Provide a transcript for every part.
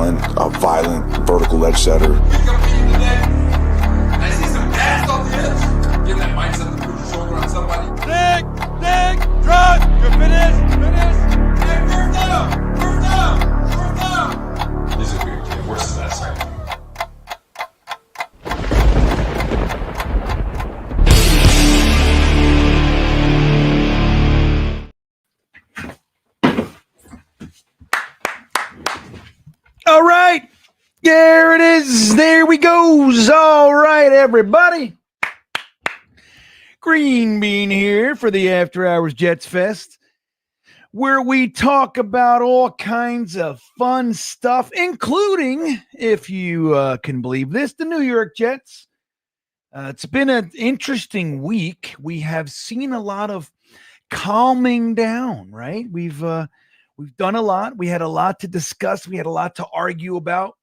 a violent vertical edge setter. We competing today. I see some gas off the edge. Give that mindset to put your shoulder on somebody. Dig, drop, you're finished. Hey, first down. This is weird, kid. Worse than that side. All right, there it is. There we goes. All right, everybody. GreenBean here for the After Hours Jets Fest, where we talk about all kinds of fun stuff, including, if you can believe this, the New York Jets. It's been an interesting week. We have seen a lot of calming down, right? We've done a lot. We had a lot to discuss. We had a lot to argue about.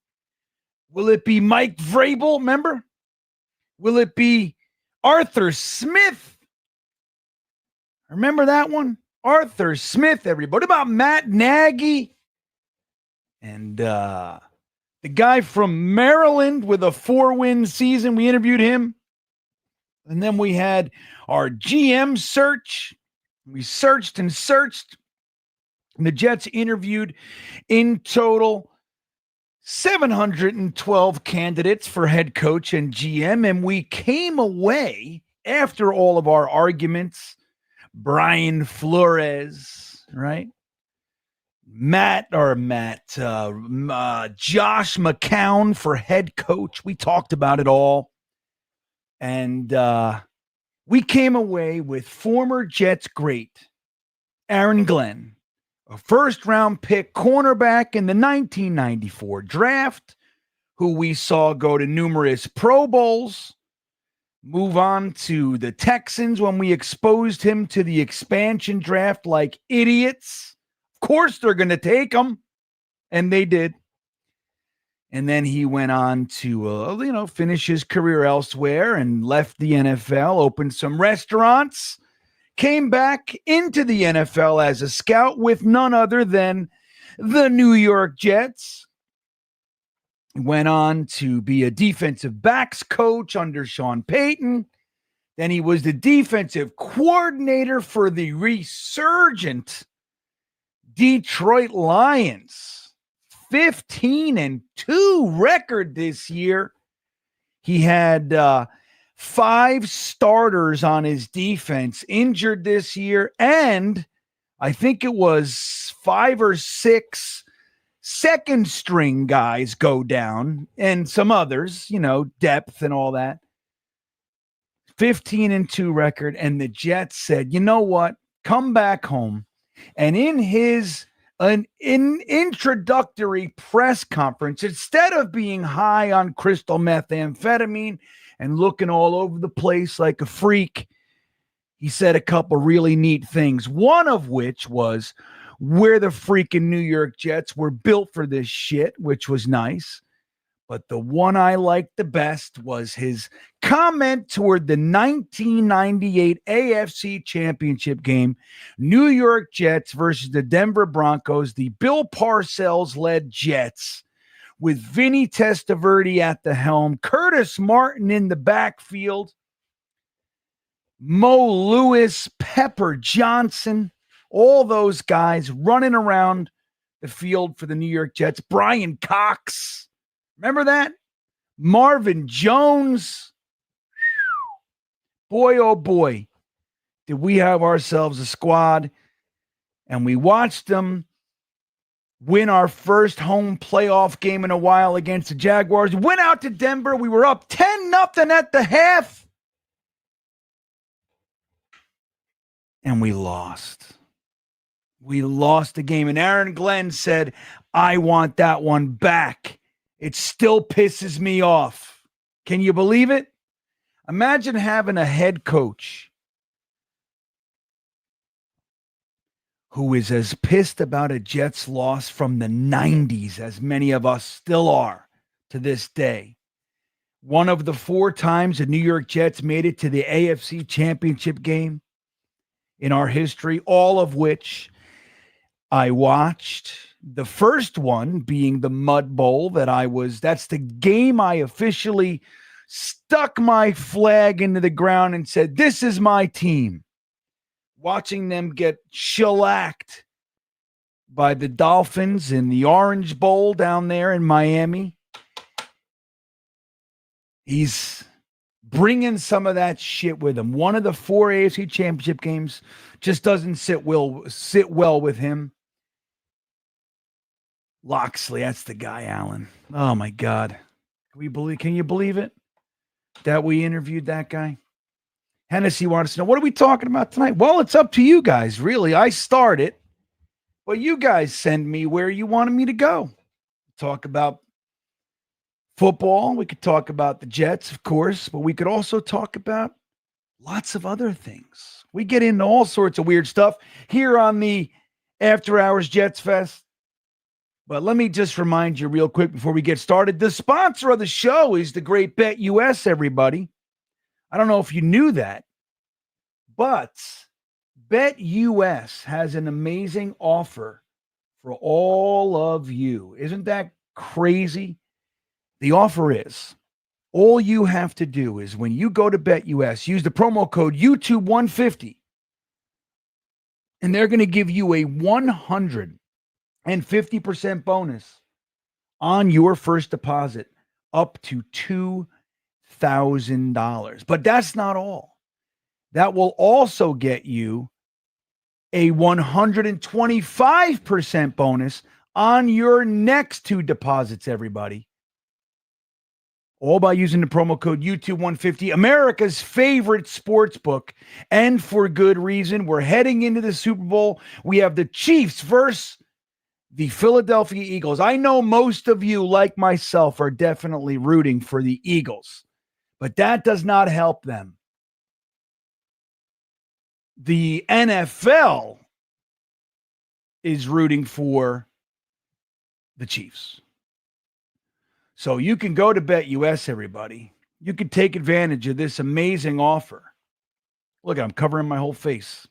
Will it be Mike Vrabel, remember? Will it be Arthur Smith? Remember that one? Arthur Smith, everybody. What about Matt Nagy? And the guy from Maryland with a 4-win season, we interviewed him. And then we had our GM search. We searched and searched. And the Jets interviewed in total 712 candidates for head coach and GM, and we came away after all of our arguments. Brian Flores, right? Josh McCown for head coach. We talked about it all. And we came away with former Jets great Aaron Glenn, a first-round pick cornerback in the 1994 draft, who we saw go to numerous Pro Bowls, move on to the Texans when we exposed him to the expansion draft like idiots. Of course they're going to take him, and they did. And then he went on to, finish his career elsewhere and left the NFL, opened some restaurants, came back into the NFL as a scout with none other than the New York Jets. Went on to be a defensive backs coach under Sean Payton. Then he was the defensive coordinator for the resurgent Detroit Lions. 15-2 record this year. He had 5 starters on his defense injured this year, and I think it was 5 or 6 second string guys go down, and some others, depth and all that. 15-2 record, and the Jets said, you know what? Come back home. And in his introductory press conference, instead of being high on crystal methamphetamine and looking all over the place like a freak, he said a couple really neat things, one of which was we're the freaking New York Jets. We're built for this shit, which was nice. But the one I liked the best was his comment toward the 1998 AFC Championship game, New York Jets versus the Denver Broncos, the Bill Parcells-led Jets, with Vinny Testaverde at the helm, Curtis Martin in the backfield, Mo Lewis, Pepper Johnson, all those guys running around the field for the New York Jets. Brian Cox. Remember that? Marvin Jones. Boy, oh boy, did we have ourselves a squad. And we watched them win our first home playoff game in a while against the Jaguars. Went out to Denver. We were up 10-0 at the half. And we lost. We lost the game. And Aaron Glenn said, I want that one back. It still pisses me off. Can you believe it? Imagine having a head coach who is as pissed about a Jets loss from the 90s as many of us still are to this day. One of the 4 times the New York Jets made it to the AFC Championship game in our history, all of which I watched. The first one being the Mud Bowl that's the game I officially stuck my flag into the ground and said, this is my team. Watching them get shellacked by the Dolphins in the Orange Bowl down there in Miami. He's bringing some of that shit with him. One of the 4 AFC championship games just doesn't sit well with him. Loxley, that's the guy, Alan. Oh my God. Can you believe it? That we interviewed that guy? Hennessy wants to know, what are we talking about tonight? Well, it's up to you guys, really. I start it, but you guys send me where you wanted me to go. Talk about football. We could talk about the Jets, of course, but we could also talk about lots of other things. We get into all sorts of weird stuff here on the After Hours Jets Fest. But let me just remind you real quick before we get started. The sponsor of the show is the great Bet US, everybody. I don't know if you knew that, but Bet US has an amazing offer for all of you. Isn't that crazy? The offer is, all you have to do is when you go to Bet US, use the promo code YouTube150, and they're going to give you a 150% bonus on your first deposit up to $2,000. But that's not all. That will also get you a 125% bonus on your next 2 deposits, everybody. All by using the promo code YouTube150, America's favorite sports book, and for good reason. We're heading into the Super Bowl. We have the Chiefs versus the Philadelphia Eagles. I know most of you, like myself, are definitely rooting for the Eagles, but that does not help them. The NFL is rooting for the Chiefs. So you can go to Bet US, everybody. You can take advantage of this amazing offer. Look, I'm covering my whole face.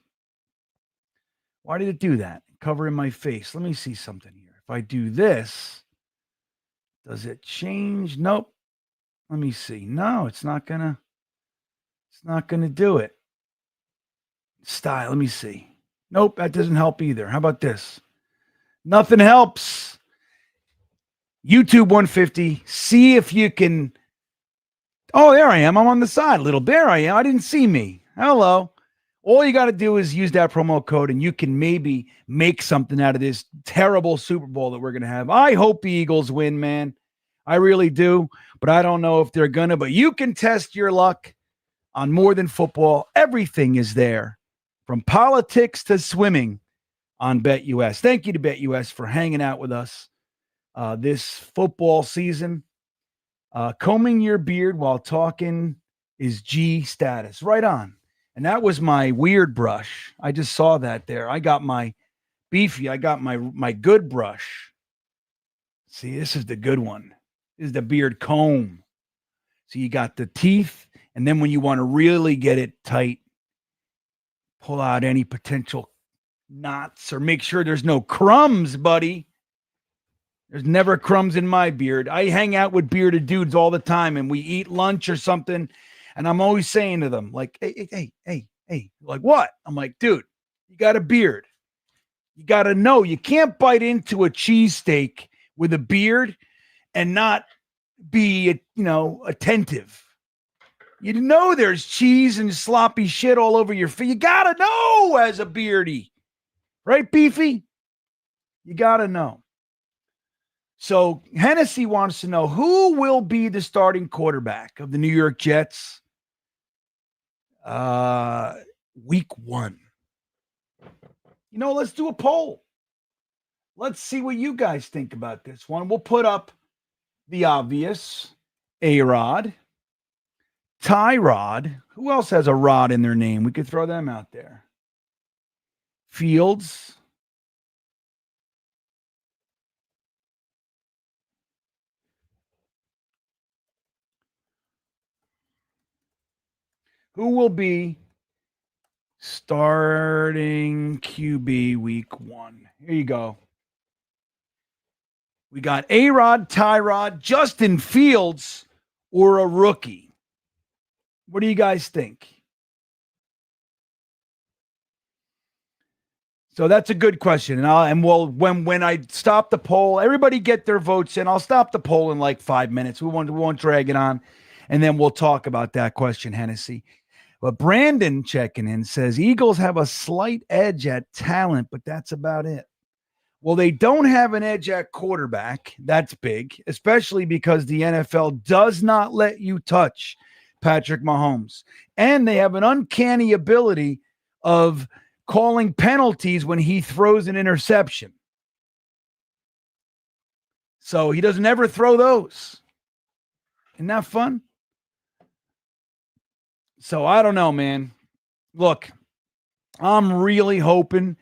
Why did it do that? Covering my face. Let me see something here. If I do this, does it change? Nope. Let me see. No, it's not gonna do it. Style. Let me see. Nope, that doesn't help either. How about this? Nothing helps. YouTube 150. See if you can. Oh, there I am. I'm on the side. Little bear I am. I didn't see me. Hello. All you got to do is use that promo code and you can maybe make something out of this terrible Super Bowl that we're going to have. I hope the Eagles win, man. I really do, but I don't know if they're going to. But you can test your luck on more than football. Everything is there, from politics to swimming, on Bet US. Thank you to Bet US for hanging out with us this football season. Combing your beard while talking is G status. Right on. And that was my weird brush. I just saw that there. I got my beefy. I got my good brush. See, this is the good one. This is the beard comb. So you got the teeth. And then when you want to really get it tight, pull out any potential knots or make sure there's no crumbs, buddy. There's never crumbs in my beard. I hang out with bearded dudes all the time and we eat lunch or something. And I'm always saying to them, like, hey, like what? I'm like, dude, you got a beard. You got to know you can't bite into a cheesesteak with a beard and not be, attentive. You know there's cheese and sloppy shit all over your face. You got to know as a beardy. Right, Beefy? You got to know. So Hennessy wants to know who will be the starting quarterback of the New York Jets week 1. Let's do a poll. Let's see what you guys think about this one. We'll put up the obvious. A-Rod, Tyrod. Who else has a Rod in their name? We could throw them out there. Fields. Who will be starting QB week 1? Here you go. We got A-Rod, Tyrod, Justin Fields, or a rookie. What do you guys think? So that's a good question. When I stop the poll, everybody get their votes in. I'll stop the poll in like 5 minutes. We won't drag it on. And then we'll talk about that question, Hennessy. But Brandon checking in says Eagles have a slight edge at talent, but that's about it. Well, they don't have an edge at quarterback. That's big, especially because the NFL does not let you touch Patrick Mahomes. And they have an uncanny ability of calling penalties when he throws an interception. So he doesn't ever throw those. Isn't that fun? So I don't know, man. Look, I'm really hoping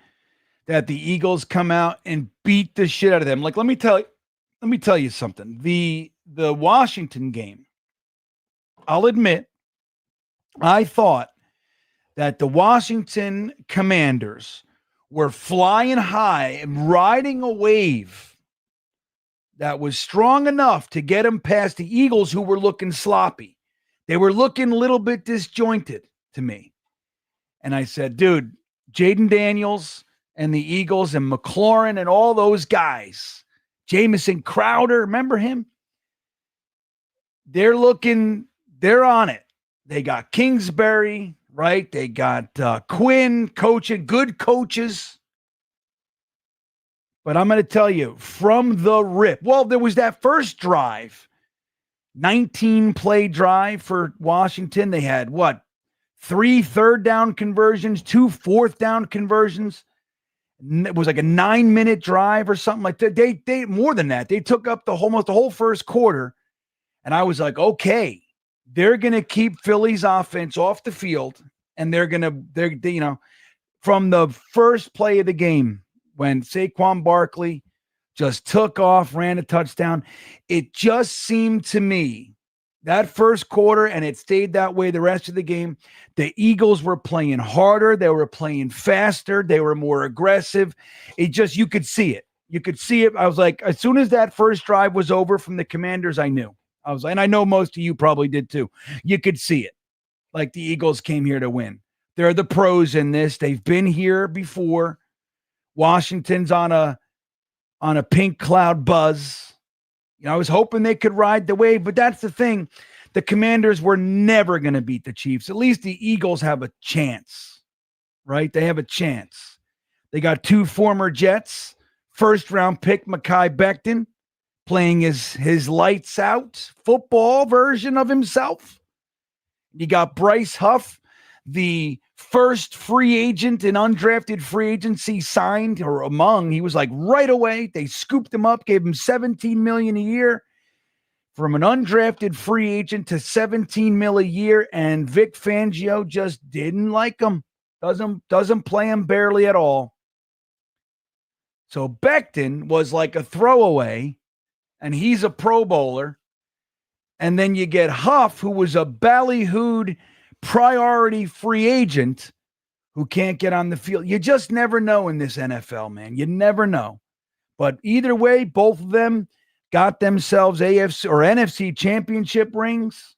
that the Eagles come out and beat the shit out of them. Like, let me tell you something. The Washington game, I'll admit, I thought that the Washington Commanders were flying high and riding a wave that was strong enough to get them past the Eagles, who were looking sloppy. They were looking a little bit disjointed to me. And I said, dude, Jaden Daniels and the Eagles and McLaurin and all those guys, Jamison Crowder, remember him? They're on it. They got Kingsbury, right? They got Quinn coaching, good coaches. But I'm going to tell you, from the rip, well, there was that first drive, 19-play drive for Washington. They had, 3 third-down conversions, 2 fourth-down conversions. It was like a 9-minute drive or something like that. They more than that. They took up almost the whole first quarter. And I was like, okay, they're going to keep Philly's offense off the field. And they're from the first play of the game, when Saquon Barkley just took off, ran a touchdown, it just seemed to me that first quarter, and it stayed that way the rest of the game, the Eagles were playing harder. They were playing faster. They were more aggressive. You could see it. You could see it. I was like, as soon as that first drive was over from the Commanders, I knew. I was like, and I know most of you probably did too. You could see it. Like, the Eagles came here to win. They're the pros in this. They've been here before. Washington's on a pink cloud buzz. I was hoping they could ride the wave, but that's the thing. The Commanders were never going to beat the Chiefs. At least the Eagles have a chance, right? They have a chance. They got 2 former Jets, first-round pick Mekhi Becton, playing his lights out football version of himself. You got Bryce Huff, the first free agent in undrafted free agency signed or among. He was like right away. They scooped him up, gave him $17 million a year. From an undrafted free agent to $17 million a year, and Vic Fangio just didn't like him. Doesn't play him barely at all. So Becton was like a throwaway, and he's a Pro Bowler. And then you get Huff, who was a ballyhooed priority free agent who can't get on the field. You just never know in this NFL, man. You never know. But either way, both of them got themselves AFC or NFC championship rings,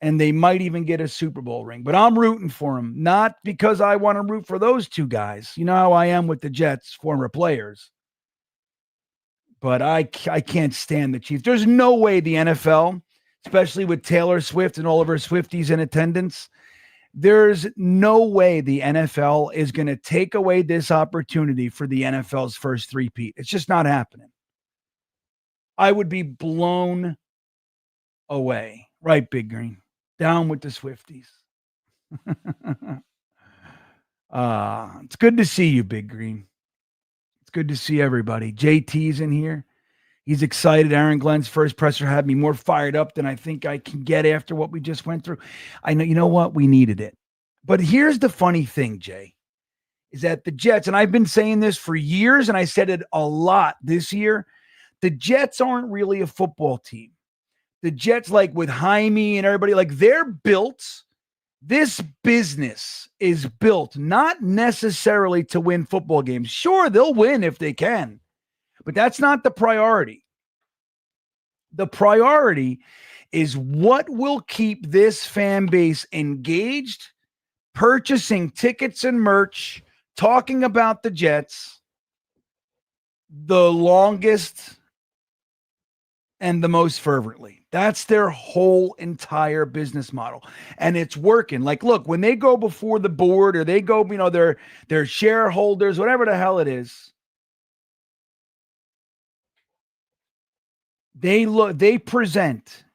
and they might even get a Super Bowl ring. But I'm rooting for them, not because I want to root for those two guys. You know how I am with the Jets, former players. But I can't stand the Chiefs. There's no way the NFL, especially with Taylor Swift and all of her Swifties in attendance, there's no way the NFL is going to take away this opportunity for the NFL's first three-peat. It's just not happening. I would be blown away. Right, Big Green? Down with the Swifties. It's good to see you, Big Green. It's good to see everybody. JT's in here. He's excited. Aaron Glenn's first presser had me more fired up than I think I can get after what we just went through. I know, you know what? We needed it. But here's the funny thing, Jay, is that the Jets, and I've been saying this for years, and I said it a lot this year, the Jets aren't really a football team. The Jets, like with Jaime and everybody, like they're built. This business is built not necessarily to win football games. Sure, they'll win if they can. But that's not the priority. The priority is what will keep this fan base engaged, purchasing tickets and merch, talking about the Jets the longest and the most fervently. That's their whole entire business model. And it's working. Like, look, when they go before the board or they go, their shareholders, whatever the hell it is, they present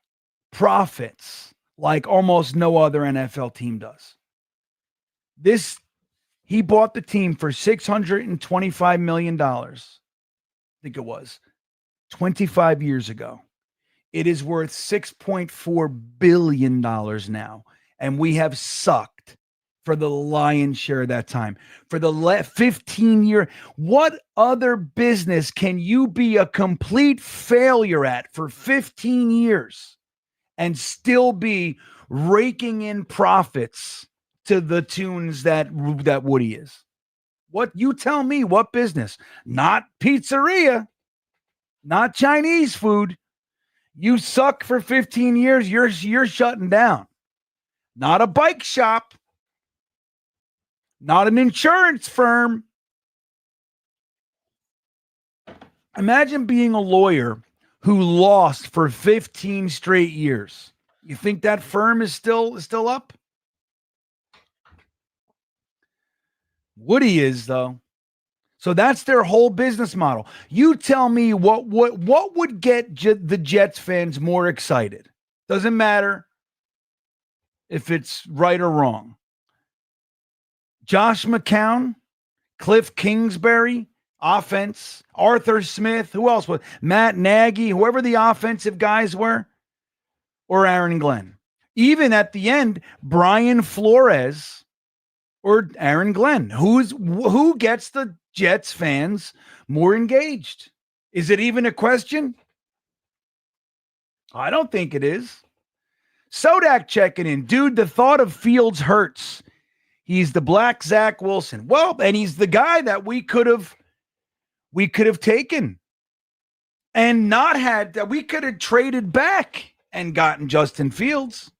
profits like almost no other NFL team does. He bought the team for $625 million. I think it was 25 years ago. It is worth $6.4 billion now. And we have sucked for the lion's share of that time. For the 15-year, what other business can you be a complete failure at for 15 years and still be raking in profits to the tunes that Woody is? What, you tell me, what business? Not pizzeria, not Chinese food. You suck for 15 years, you're shutting down. Not a bike shop, not an insurance firm. Imagine being a lawyer who lost for 15 straight years. You think that firm is still up? Woody is, though. So that's their whole business model. You tell me what would get the Jets fans more excited. Doesn't matter if it's right or wrong. Josh McCown, Cliff Kingsbury, offense, Arthur Smith, who else was? Matt Nagy, whoever the offensive guys were, or Aaron Glenn. Even at the end, Brian Flores or Aaron Glenn. Who gets the Jets fans more engaged? Is it even a question? I don't think it is. Sodak checking in. Dude, the thought of Fields hurts. He's the black Zach Wilson. Well, and he's the guy that we could have taken and not had, that we could have traded back and gotten Justin Fields.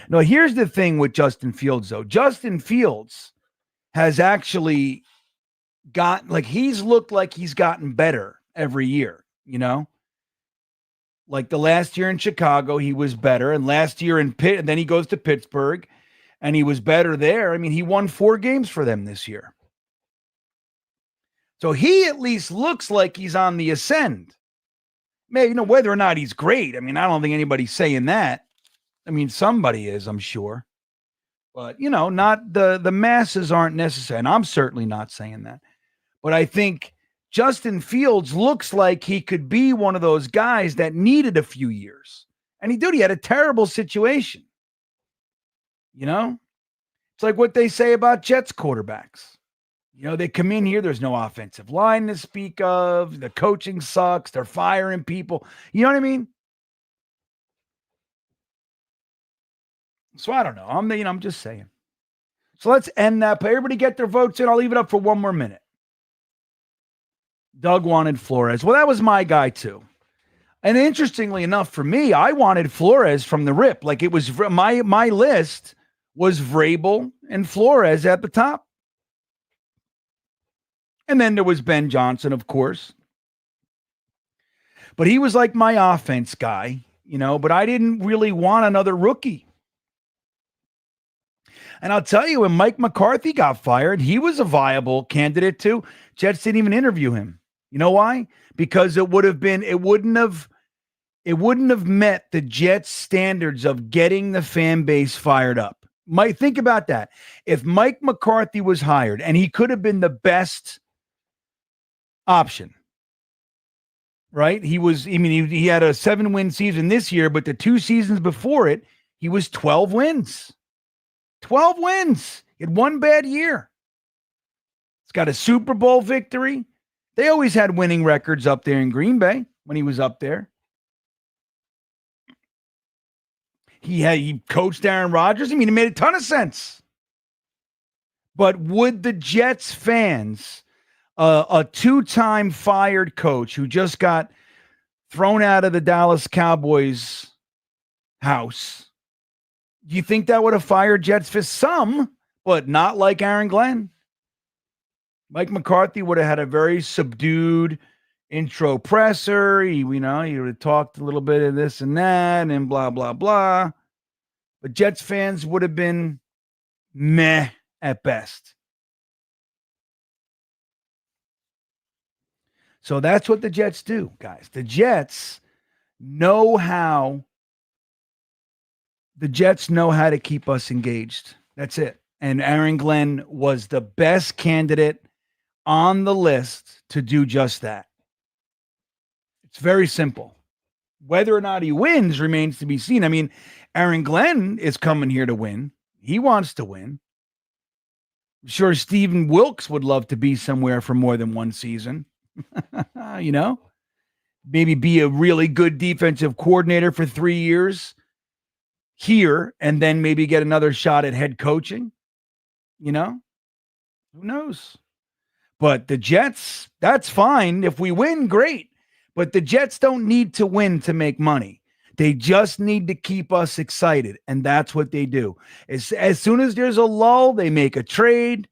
No, here's the thing with Justin Fields, though. Justin Fields has actually he's looked like he's gotten better every year, Like the last year in Chicago, he was better. And last year in Pitt, and then he goes to Pittsburgh, and he was better there. I mean, he won 4 games for them this year. So he at least looks like he's on the ascend. Maybe, whether or not he's great. I mean, I don't think anybody's saying that. I mean, somebody is, I'm sure. But, not the masses aren't necessary. And I'm certainly not saying that. But I think Justin Fields looks like he could be one of those guys that needed a few years. And he had a terrible situation. It's like what they say about Jets quarterbacks. They come in here, there's no offensive line to speak of. The coaching sucks. They're firing people. You know what I mean? So I don't know. I'm just saying. So let's end that. Everybody get their votes in. I'll leave it up for one more minute. Doug wanted Flores. Well, that was my guy too. And interestingly enough, for me, I wanted Flores from the rip. Like, it was my list was Vrabel and Flores at the top. And then there was Ben Johnson, of course. But he was like my offense guy, but I didn't really want another rookie. And I'll tell you, when Mike McCarthy got fired, he was a viable candidate too. Jets didn't even interview him. You know why? Because it wouldn't have met the Jets standards of getting the fan base fired up. Think about that. If Mike McCarthy was hired, and he could have been the best option, right? He had a 7-win season this year, but the 2 seasons before it, he was 12 wins. 12 wins in one bad year. It's got a Super Bowl victory. They always had winning records up there in Green Bay when he was up there. He coached Aaron Rodgers. It made a ton of sense. But would the Jets fans a two-time fired coach who just got thrown out of the Dallas Cowboys house. Do you think that would have fired Jets for some, but not like Aaron Glenn? Mike McCarthy would have had a very subdued intro presser. He would have talked a little bit of this and that and blah, blah, blah. But Jets fans would have been meh at best. So that's what the Jets do, guys. The Jets know how to keep us engaged. That's it. And Aaron Glenn was the best candidate on the list to do just that. It's very simple. Whether or not he wins remains to be seen. I mean, Aaron Glenn is coming here to win. He wants to win. I'm sure Stephen Wilkes would love to be somewhere for more than one season. Maybe be a really good defensive coordinator for 3 years here and then maybe get another shot at head coaching. Who knows? But the Jets, that's fine. If we win, great. But the Jets don't need to win to make money. They just need to keep us excited. And that's what they do. As soon as there's a lull, they make a trade.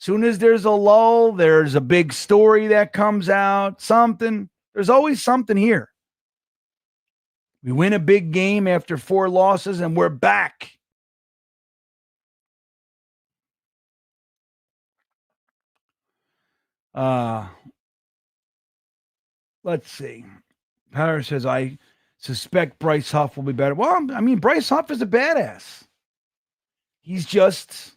As soon as there's a lull, there's a big story that comes out, something. There's always something here. We win a big game after 4 losses, and we're back. Let's see. Paris says, I suspect Bryce Huff will be better. Well, I mean, Bryce Huff is a badass. He's just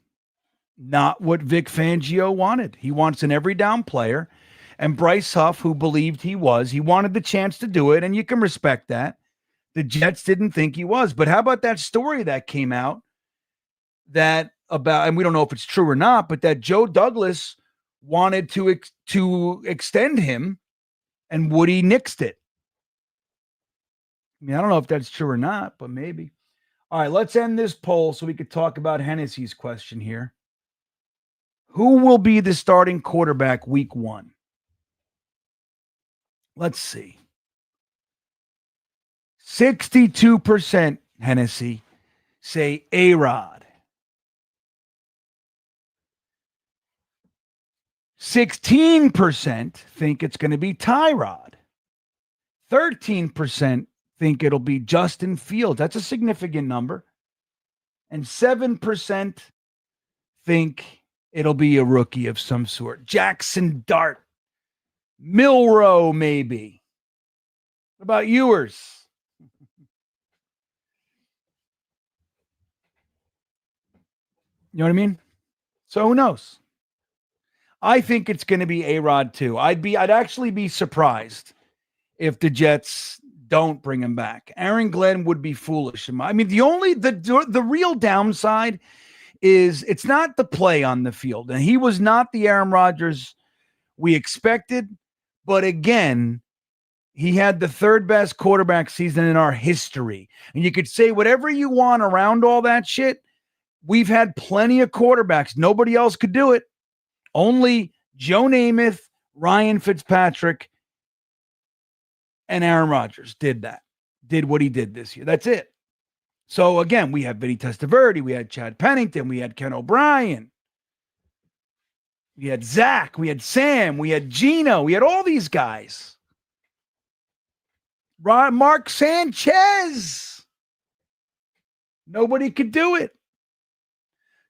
not what Vic Fangio wanted. He wants an every down player. And Bryce Huff, who believed he wanted the chance to do it, and you can respect that. The Jets didn't think he was. But how about that story that came out and we don't know if it's true or not, but that Joe Douglas wanted to extend him and Woody nixed it. I mean, I don't know if that's true or not, but maybe. All right, let's end this poll so we could talk about Hennessy's question here. Who will be the starting quarterback week 1? Let's see. 62%, Hennessy, say A-Rod. 16% think it's going to be Tyrod. 13% think it'll be Justin Fields. That's a significant number. And 7% think it'll be a rookie of some sort. Jackson Dart. Milrow, maybe. What about yours? You know what I mean? So who knows? I think it's going to be A-Rod too. I'd actually be surprised if the Jets don't bring him back. Aaron Glenn would be foolish. I mean, the real downside is it's not the play on the field. And he was not the Aaron Rodgers we expected. But again, he had the 3rd best quarterback season in our history. And you could say whatever you want around all that shit. We've had plenty of quarterbacks. Nobody else could do it. Only Joe Namath, Ryan Fitzpatrick, and Aaron Rodgers did what he did this year. That's it. So again, we had Vinny Testaverde, we had Chad Pennington, we had Ken O'Brien, we had Zach, we had Sam, we had Gino, we had all these guys. Mark Sanchez. Nobody could do it.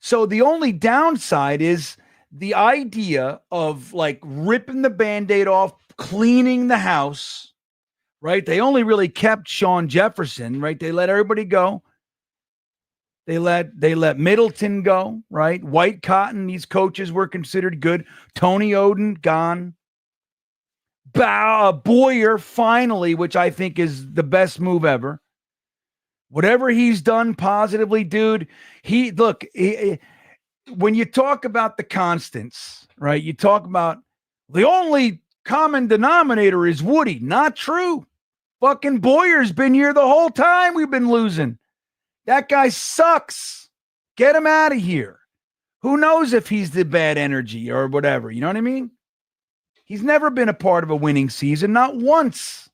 So the only downside is the idea of like ripping the Band-Aid off, cleaning the house, right? They only really kept Sean Jefferson, right? They let everybody go. They let Middleton go, right? White Cotton, these coaches were considered good. Tony Oden, gone. Boyer, finally, which I think is the best move ever. Whatever he's done positively, dude, when you talk about the constants, right? You talk about the only common denominator is Woody. Not true. Fucking Boyer's been here the whole time we've been losing. That guy sucks. Get him out of here. Who knows if he's the bad energy or whatever. You know what I mean? He's never been a part of a winning season, not once.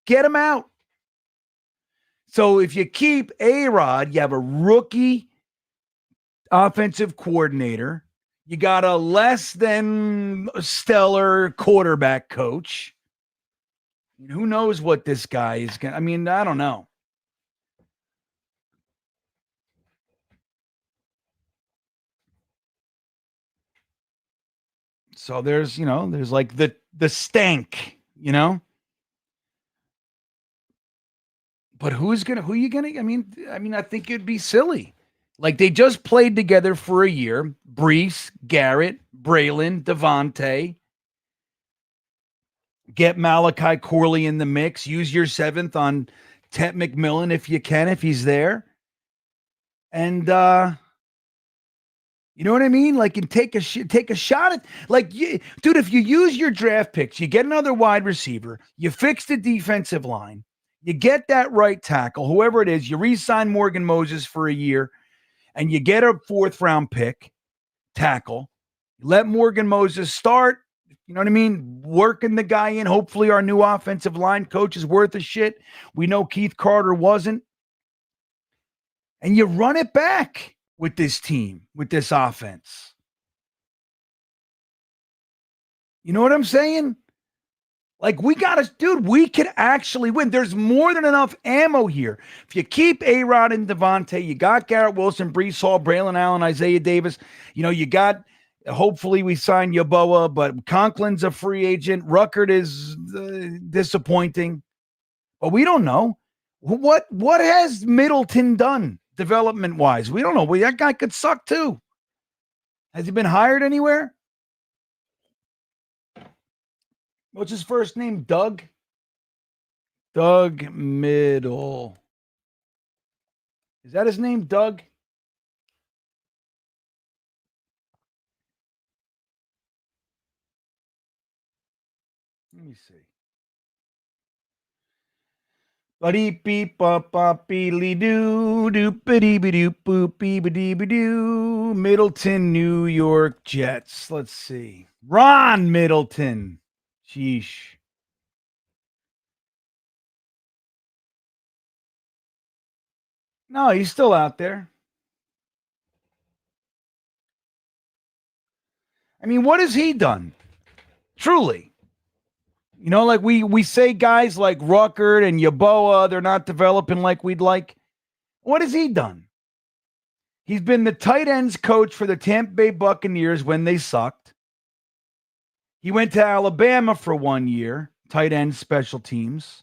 Get him out. So if you keep A-Rod, you have a rookie offensive coordinator. You got a less than stellar quarterback coach. Who knows what this guy is going to, I mean, I don't know. So there's, there's like the stank, But who are you gonna? I mean, I think it'd be silly. Like they just played together for a year. Brees, Garrett, Braylon, Devontae. Get Malachi Corley in the mix. Use your seventh on Tet McMillan if you can, if he's there. And you know what I mean? Like, and take a shot at, like, dude. If you use your draft picks, you get another wide receiver. You fix the defensive line. You get that right tackle, whoever it is. You re-sign Morgan Moses for a year, and you get a 4th round pick tackle. Let Morgan Moses start. You know what I mean? Working the guy in. Hopefully, our new offensive line coach is worth a shit. We know Keith Carter wasn't. And you run it back with this team, with this offense. You know what I'm saying? Like, we could actually win. There's more than enough ammo here. If you keep A-Rod and Devontae, you got Garrett Wilson, Brees Hall, Braylon Allen, Isaiah Davis. You got, hopefully we sign Yeboah, but Conklin's a free agent. Ruckert is disappointing. But we don't know. What has Middleton done development-wise? We don't know. Well, that guy could suck too. Has he been hired anywhere? What's his first name? Doug? Doug Middle. Is that his name, Doug? Let me see. Buddy beep bop bop beely doo doop biddy doop boop beep doo. Middleton, New York Jets. Let's see. Ron Middleton. Sheesh. No, he's still out there. I mean, what has he done? Truly. Like we say guys like Ruckert and Yeboah, they're not developing like we'd like. What has he done? He's been the tight ends coach for the Tampa Bay Buccaneers when they sucked. He went to Alabama for 1 year, tight end special teams.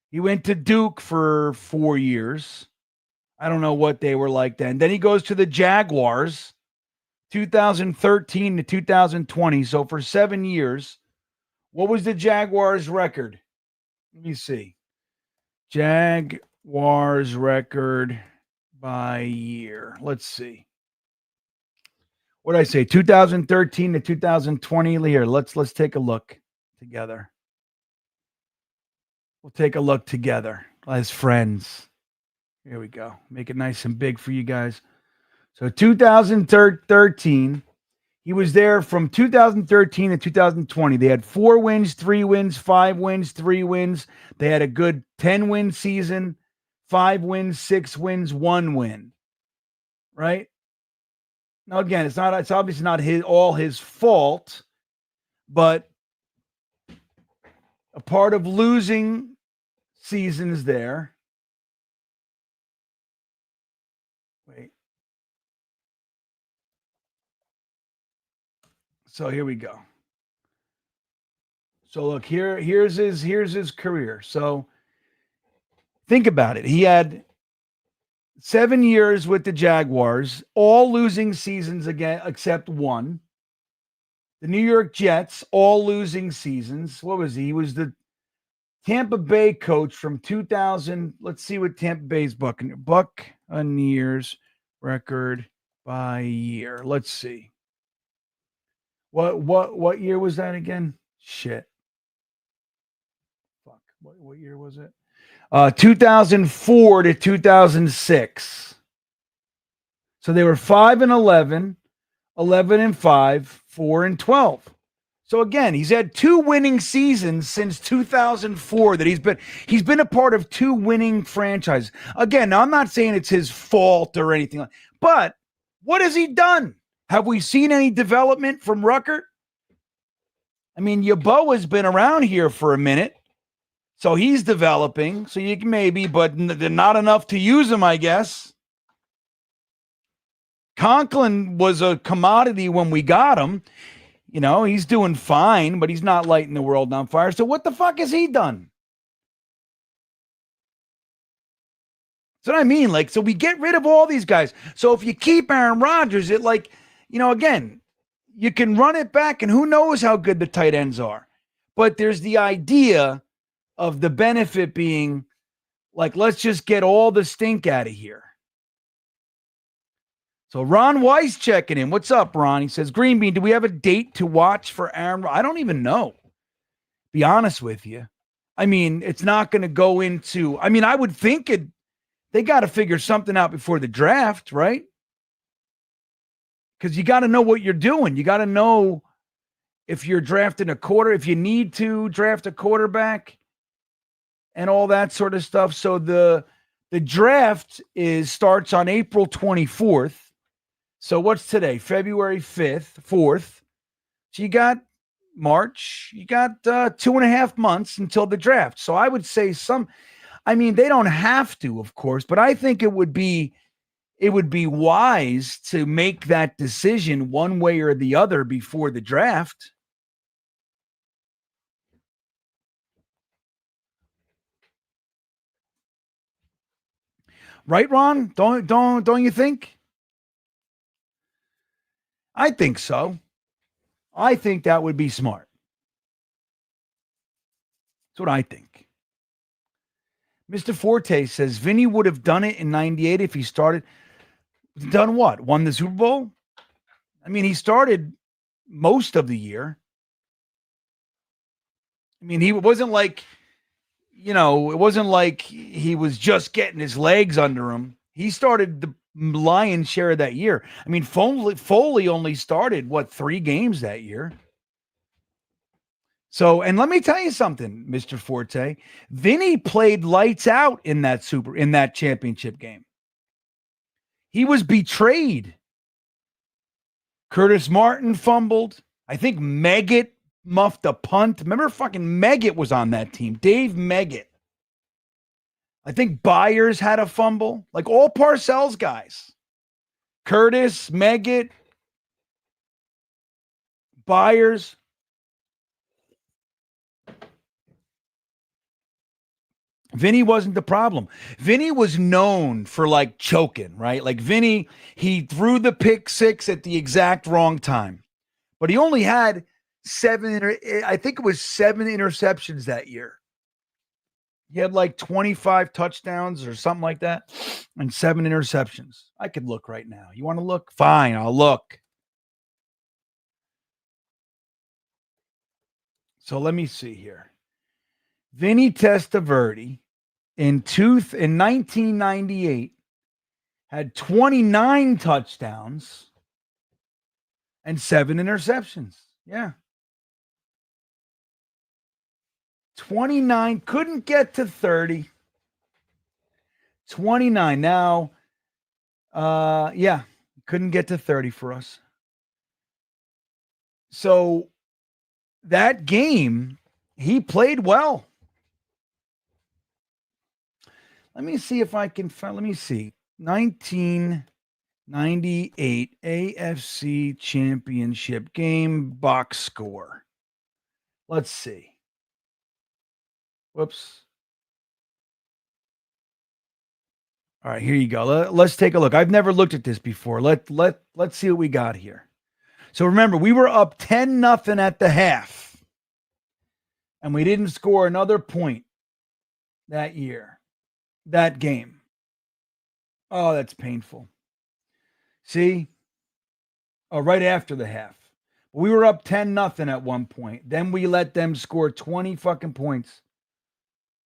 He went to Duke for 4 years. I don't know what they were like then. Then he goes to the Jaguars, 2013 to 2020. So for 7 years, what was the Jaguars' record? Let me see. Jaguars record by year. Let's see. What did I say? 2013 to 2020. Here, let's take a look together. We'll take a look together as friends. Here we go. Make it nice and big for you guys. So 2013, he was there from 2013 to 2020. They had 4 wins, 3 wins, 5 wins, 3 wins. They had a good 10-win season, 5 wins, 6 wins, 1 win. Right? Now, again, it's obviously not all his fault, but a part of losing seasons there. Wait. So here we go. So look, here's his career. So think about it. He had 7 years with the Jaguars, all losing seasons again, except one. The New York Jets, all losing seasons. What was he? He was the Tampa Bay coach from 2000. Let's see what Tampa Bay's Buccaneers record by year. Let's see. What year was that again? Shit. Fuck. What year was it? 2004 to 2006. So they were 5-11, 11-5, 4-12. So again, he's had 2 winning seasons since 2004 that he's been a part of 2 winning franchises. Again, now I'm not saying it's his fault or anything like, but what has he done? Have we seen any development from Ruckert? I mean, Yeboah's been around here for a minute, so he's developing. So you can maybe, but not enough to use him, I guess. Conklin was a commodity when we got him. You know, he's doing fine, but he's not lighting the world on fire. So what the fuck has he done? That's what I mean. Like, so we get rid of all these guys. So if you keep Aaron Rodgers, it like, you know, again, you can run it back and who knows how good the tight ends are. But there's the idea of the benefit being like, let's just get all the stink out of here. So Ron Weiss checking in. What's up, Ron? He says, GreenBean, do we have a date to watch for Aaron? I don't even know. Be honest with you. I mean, it's not going to go into, I mean, I would think they got to figure something out before the draft, right? Because you got to know what you're doing. You got to know if you're drafting if you need to draft a quarterback and all that sort of stuff. So the draft starts on April 24th. So what's today? February 4th. So you got March. You got 2.5 months until the draft. So I would say they don't have to, of course, but I think it would be wise to make that decision one way or the other before the draft. Right, Ron? Don't you think? I think so. I think that would be smart. That's what I think. Mr. Forte says Vinny would have done it in 98 if he started. Done what? Won the Super Bowl? I mean, he started most of the year. I mean, he wasn't like, you know, it wasn't like he was just getting his legs under him. He started the lion's share of that year. I mean, Foley only started, 3 games that year. So, and let me tell you something, Mr. Forte. Vinny played lights out in that championship game. He was betrayed. Curtis Martin fumbled. I think Meggett muffed a punt. Remember fucking Meggett was on that team. Dave Meggett. I think Byers had a fumble. Like all Parcells guys. Curtis, Meggett, Byers. Vinny wasn't the problem. Vinny was known for like choking, right? Like Vinny, he threw the pick 6 at the exact wrong time. But he only had 7 interceptions that year. He had like 25 touchdowns or something like that and 7 interceptions. I could look right now. You want to look? Fine, I'll look. So let me see here. Vinny Testaverde in 1998 had 29 touchdowns and 7 interceptions. Yeah. 29, couldn't get to 30. 29. Now, couldn't get to 30 for us. So that game, he played well. Let me see if I can find, 1998 AFC Championship game box score. Let's see. Whoops. All right, here you go. Let's take a look. I've never looked at this before. Let's see what we got here. So remember, we were up 10-0 at the half. And we didn't score another point that year. That game. Oh, that's painful. See? Oh, right after the half. We were up 10-0 at one point. Then we let them score 20 fucking points.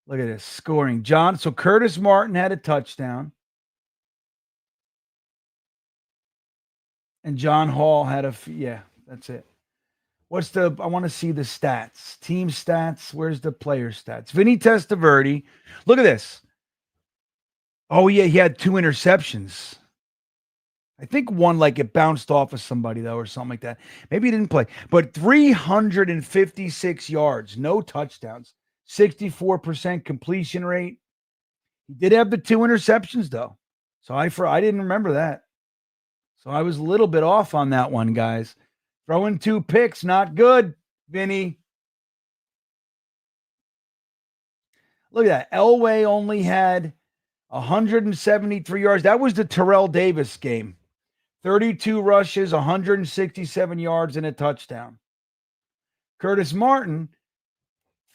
Look at this scoring. So Curtis Martin had a touchdown. And John Hall had that's it. I want to see the stats. Team stats. Where's the player stats? Vinny Testaverde. Look at this. Oh, yeah, he had 2 interceptions. I think one, like, it bounced off of somebody, though, or something like that. Maybe he didn't play. But 356 yards, no touchdowns, 64% completion rate. He did have the 2 interceptions, though. So I didn't remember that. So I was a little bit off on that one, guys. Throwing 2 picks, not good, Vinny. Look at that. Elway only had 173 yards. That was the Terrell Davis game. 32 rushes, 167 yards, and a touchdown. Curtis Martin,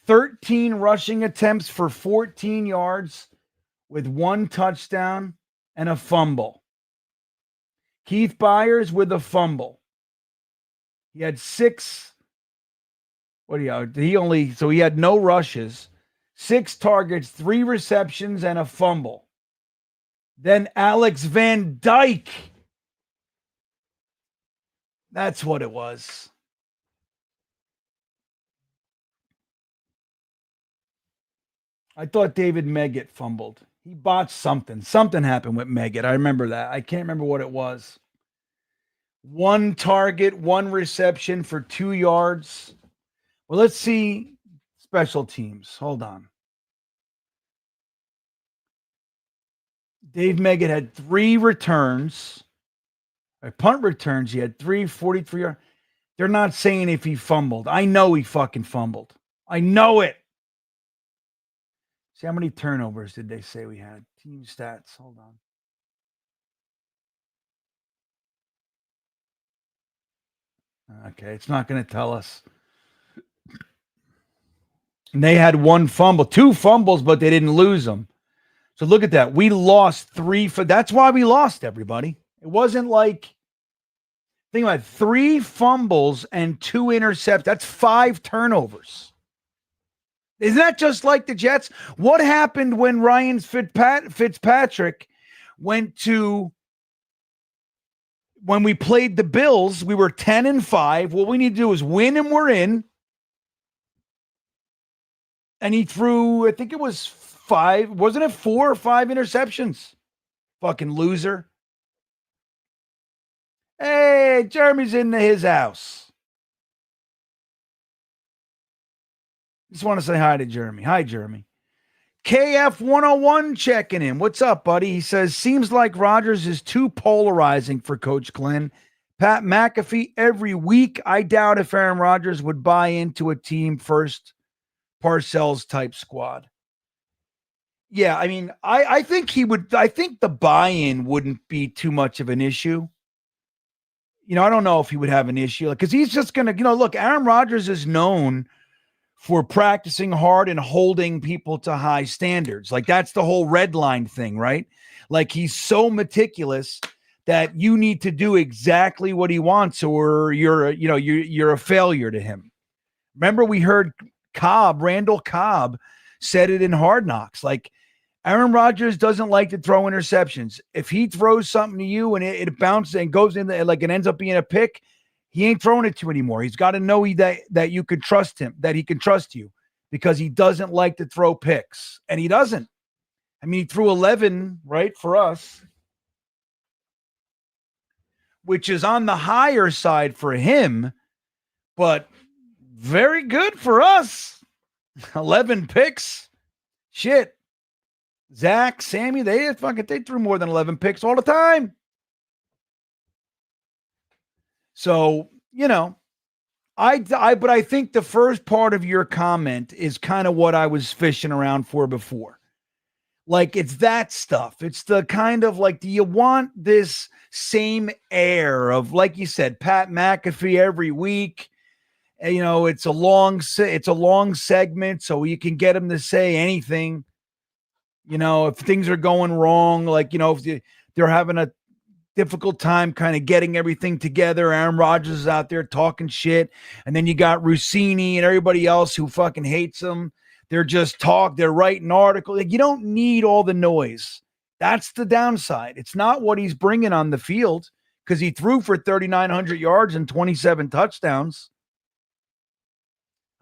13 rushing attempts for 14 yards with 1 touchdown and a fumble. Keith Byers with a fumble. He had 6. What do you have? He had no rushes, 6 targets, 3 receptions, and a fumble. Then Alex Van Dyke. That's what it was. I thought David Meggett fumbled. He botched something. Something happened with Meggett. I remember that. I can't remember what it was. 1 target, 1 reception for 2 yards. Well, let's see special teams. Hold on. Dave Meggett had 3 returns. Punt returns. He had 343 yards. They're not saying if he fumbled. I know he fucking fumbled. I know it. See, how many turnovers did they say we had? Team stats. Hold on. Okay, it's not going to tell us. And they had 1 fumble, 2 fumbles, but they didn't lose them. So look at that. We lost 3 that's why we lost, everybody. It wasn't like, think about it, 3 fumbles and 2 intercepts. That's 5 turnovers. Isn't that just like the Jets? What happened when Ryan Fitzpatrick went to, when we played the Bills, we were 10-5. What we need to do is win and we're in. And he threw, I think it was 5, wasn't it 4 or 5 interceptions? Fucking loser. Hey, Jeremy's into his house. Just want to say hi to Jeremy. Hi, Jeremy. KF101 checking in. What's up, buddy? He says, seems like Rodgers is too polarizing for Coach Glenn. Pat McAfee every week. I doubt if Aaron Rodgers would buy into a team first Parcells type squad. Yeah, I mean, I think he would. I think the buy-in wouldn't be too much of an issue. I don't know if he would have an issue because he's just going to, look, Aaron Rodgers is known for practicing hard and holding people to high standards. Like that's the whole red line thing, right? Like he's so meticulous that you need to do exactly what he wants or you're a failure to him. Remember we heard Randall Cobb said it in Hard Knocks. Like Aaron Rodgers doesn't like to throw interceptions. If he throws something to you and it bounces and goes in like it ends up being a pick, he ain't throwing it to you anymore. He's got to know that you can trust him, that he can trust you because he doesn't like to throw picks. And he doesn't. I mean, he threw 11, right, for us, which is on the higher side for him, but very good for us. 11 picks. Shit. Zach, Sammy, they threw more than 11 picks all the time. So, but I think the first part of your comment is kind of what I was fishing around for before. Like, it's that stuff. It's the kind of like, do you want this same air of, like you said, Pat McAfee every week? It's a long segment, so you can get him to say anything. If things are going wrong, like, if they're having a difficult time kind of getting everything together. Aaron Rodgers is out there talking shit. And then you got Rossini and everybody else who fucking hates him. They're writing articles. Like, you don't need all the noise. That's the downside. It's not what he's bringing on the field because he threw for 3,900 yards and 27 touchdowns.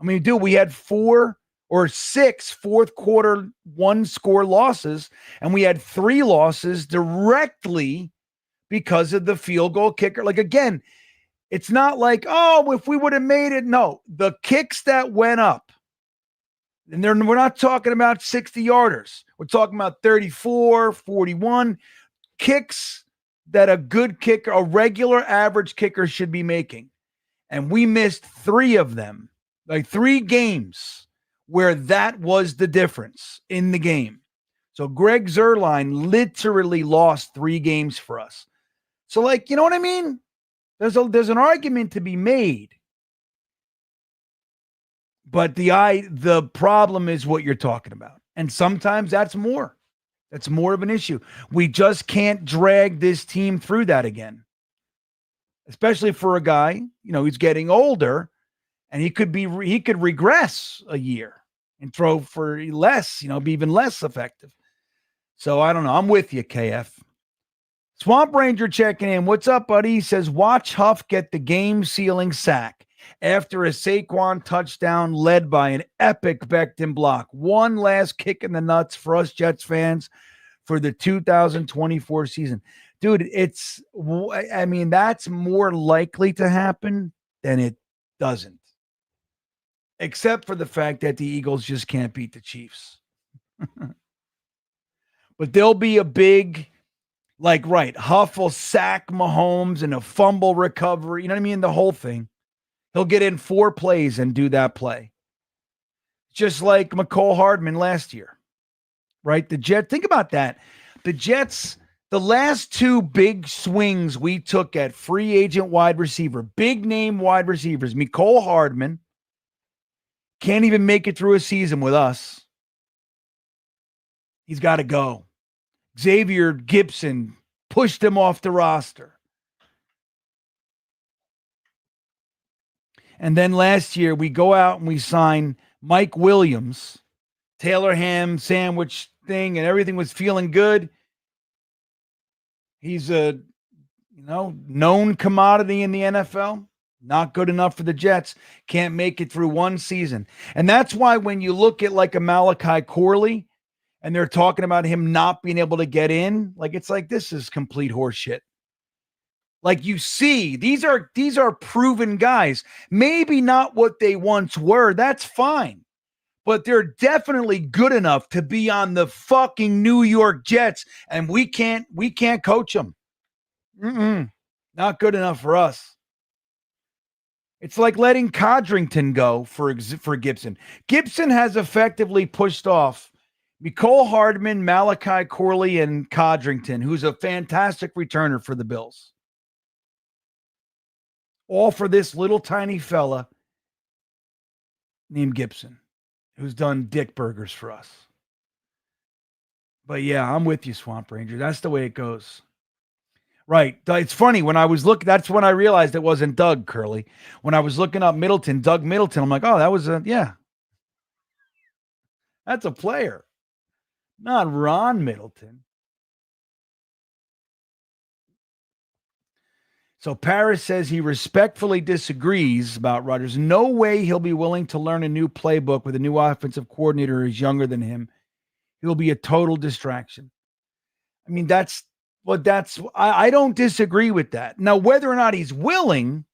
I mean, dude, we had 4 or 6 fourth quarter 1-score losses, and we had 3 losses directly because of the field goal kicker. Like, again, it's not like, oh, if we would have made it. No, the kicks that went up, and we're not talking about 60-yarders. We're talking about 34, 41 kicks that a good kicker, a regular average kicker should be making. And we missed 3 of them, like 3 games where that was the difference in the game. So Greg Zuerlein literally lost 3 games for us. So, like, you know what I mean? There's an argument to be made. But the problem is what you're talking about. And sometimes that's more. That's more of an issue. We just can't drag this team through that again. Especially for a guy, who's getting older, and he could regress a year and throw for less, be even less effective. So I don't know. I'm with you, KF. Swamp Ranger checking in. What's up, buddy? He says, watch Huff get the game-sealing sack after a Saquon touchdown led by an epic Becton block. One last kick in the nuts for us Jets fans for the 2024 season. Dude, that's more likely to happen than it doesn't. Except for the fact that the Eagles just can't beat the Chiefs. But there'll be a big, Huff will sack Mahomes and a fumble recovery. You know what I mean? The whole thing. He'll get in 4 plays and do that play. Just like McCole Hardman last year, right? The Jets, think about that. The Jets, the last 2 big swings we took at free agent wide receiver, big name wide receivers, McCole Hardman can't even make it through a season with us. He's got to go. Xavier Gibson pushed him off the roster. And then last year, we go out and we sign Mike Williams, Taylor ham sandwich thing, and everything was feeling good. He's a known commodity in the NFL. Not good enough for the Jets. Can't make it through one season. And that's why when you look at like a Malachi Corley and they're talking about him not being able to get in, it's like this is complete horseshit. Like, you see, these are proven guys. Maybe not what they once were. That's fine. But they're definitely good enough to be on the fucking New York Jets, and we can't coach them. Not good enough for us. It's like letting Codrington go for Gibson. Gibson has effectively pushed off McCole Hardman, Malachi Corley, and Codrington, who's a fantastic returner for the Bills. All for this little tiny fella named Gibson, who's done dick burgers for us. But yeah, I'm with you, Swamp Ranger. That's the way it goes. Right. It's funny. When I was looking, that's when I realized it wasn't Doug Curley. When I was looking up Doug Middleton, I'm like, oh, that was that's a player. Not Ron Middleton. So Paris says he respectfully disagrees about Rodgers. No way he'll be willing to learn a new playbook with a new offensive coordinator who's younger than him. He'll be a total distraction. I mean, I don't disagree with that. Now, whether or not he's willing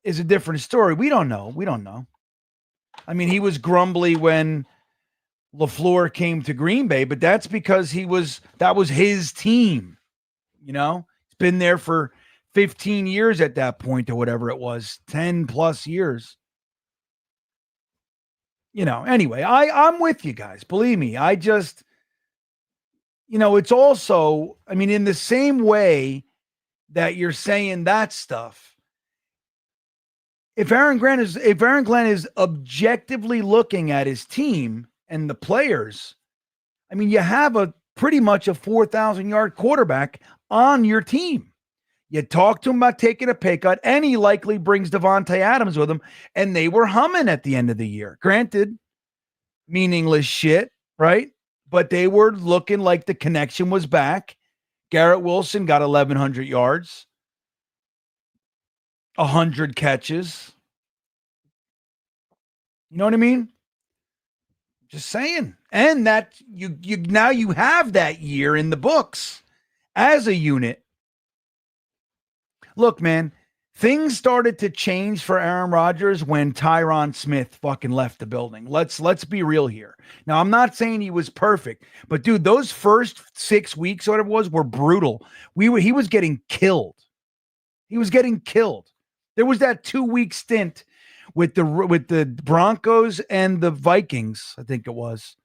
is a different story. We don't know. I mean, he was grumbly when LaFleur came to Green Bay, but that's because that was his team. He's been there for 15 years at that point or whatever it was, 10 plus years. Anyway, I'm with you guys. Believe me, I just, it's also, I mean, in the same way that you're saying that stuff, if Aaron Glenn is objectively looking at his team and the players, I mean, you have pretty much a 4,000-yard quarterback on your team. You talk to him about taking a pay cut, and he likely brings Devontae Adams with him, and they were humming at the end of the year. Granted, meaningless shit, right? But they were looking like the connection was back. Garrett Wilson got 1,100 yards, 100 catches. You know what I mean? Just saying. And that you now you have that year in the books as a unit. Look, man, things started to change for Aaron Rodgers when Tyron Smith fucking left the building. Let's be real here. Now, I'm not saying he was perfect, but dude, those first 6 weeks, or whatever it was, were brutal. He was getting killed. He was getting killed. There was that 2-week stint with the Broncos and the Vikings, I think it was,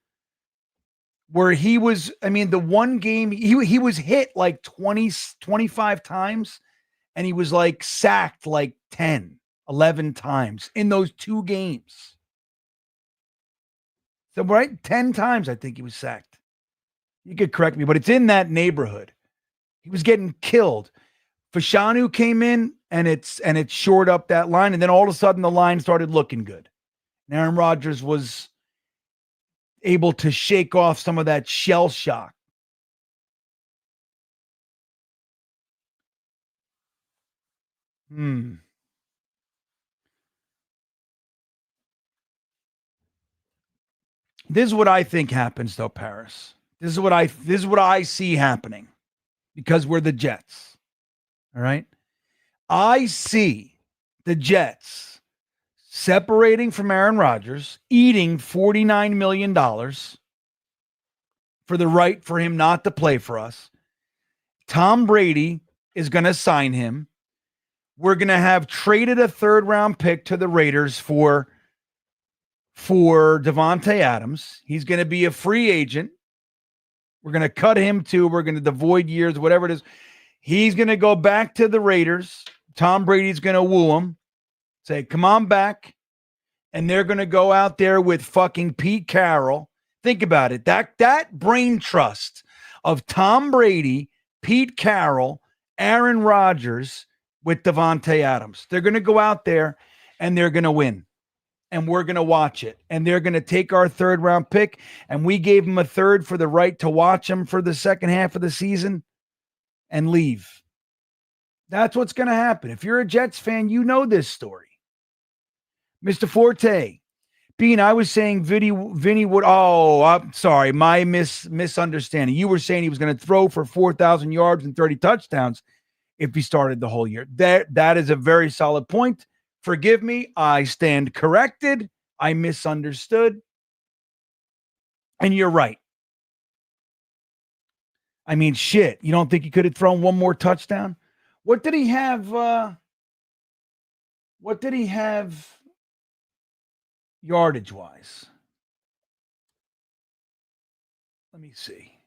where he was, I mean, the one game he was hit like 20, 25 times, and he was like sacked like 10, 11 times in those 2 games. So, right? 10 times, I think he was sacked. You could correct me, but it's in that neighborhood. He was getting killed. Fashanu came in and it shored up that line. And then all of a sudden the line started looking good. And Aaron Rodgers was able to shake off some of that shell shock. This is what I think happens though, Paris. This is what I see happening because we're the Jets. All right. I see the Jets separating from Aaron Rodgers, eating $49 million for the right for him not to play for us. Tom Brady is going to sign him. We're going to have traded a 3rd-round pick to the Raiders for Devontae Adams. He's going to be a free agent. We're going to cut him too. We're going to devoid years, whatever it is. He's going to go back to the Raiders. Tom Brady's going to woo him, say, come on back. And they're going to go out there with fucking Pete Carroll. Think about it. That brain trust of Tom Brady, Pete Carroll, Aaron Rodgers with Devontae Adams. They're going to go out there and they're going to win. And we're going to watch it. And they're going to take our 3rd-round pick. And we gave them a 3rd for the right to watch them for the second half of the season and leave. That's what's going to happen. If you're a Jets fan, you know this story. Mr. Forte, Bean, I was saying Vinny would. Oh, I'm sorry, my misunderstanding. You were saying he was going to throw for 4,000 yards and 30 touchdowns if he started the whole year. That is a very solid point. Forgive me, I stand corrected. I misunderstood, and you're right. I mean, shit. You don't think he could have thrown one more touchdown? What did he have? What did he have yardage-wise? Let me see.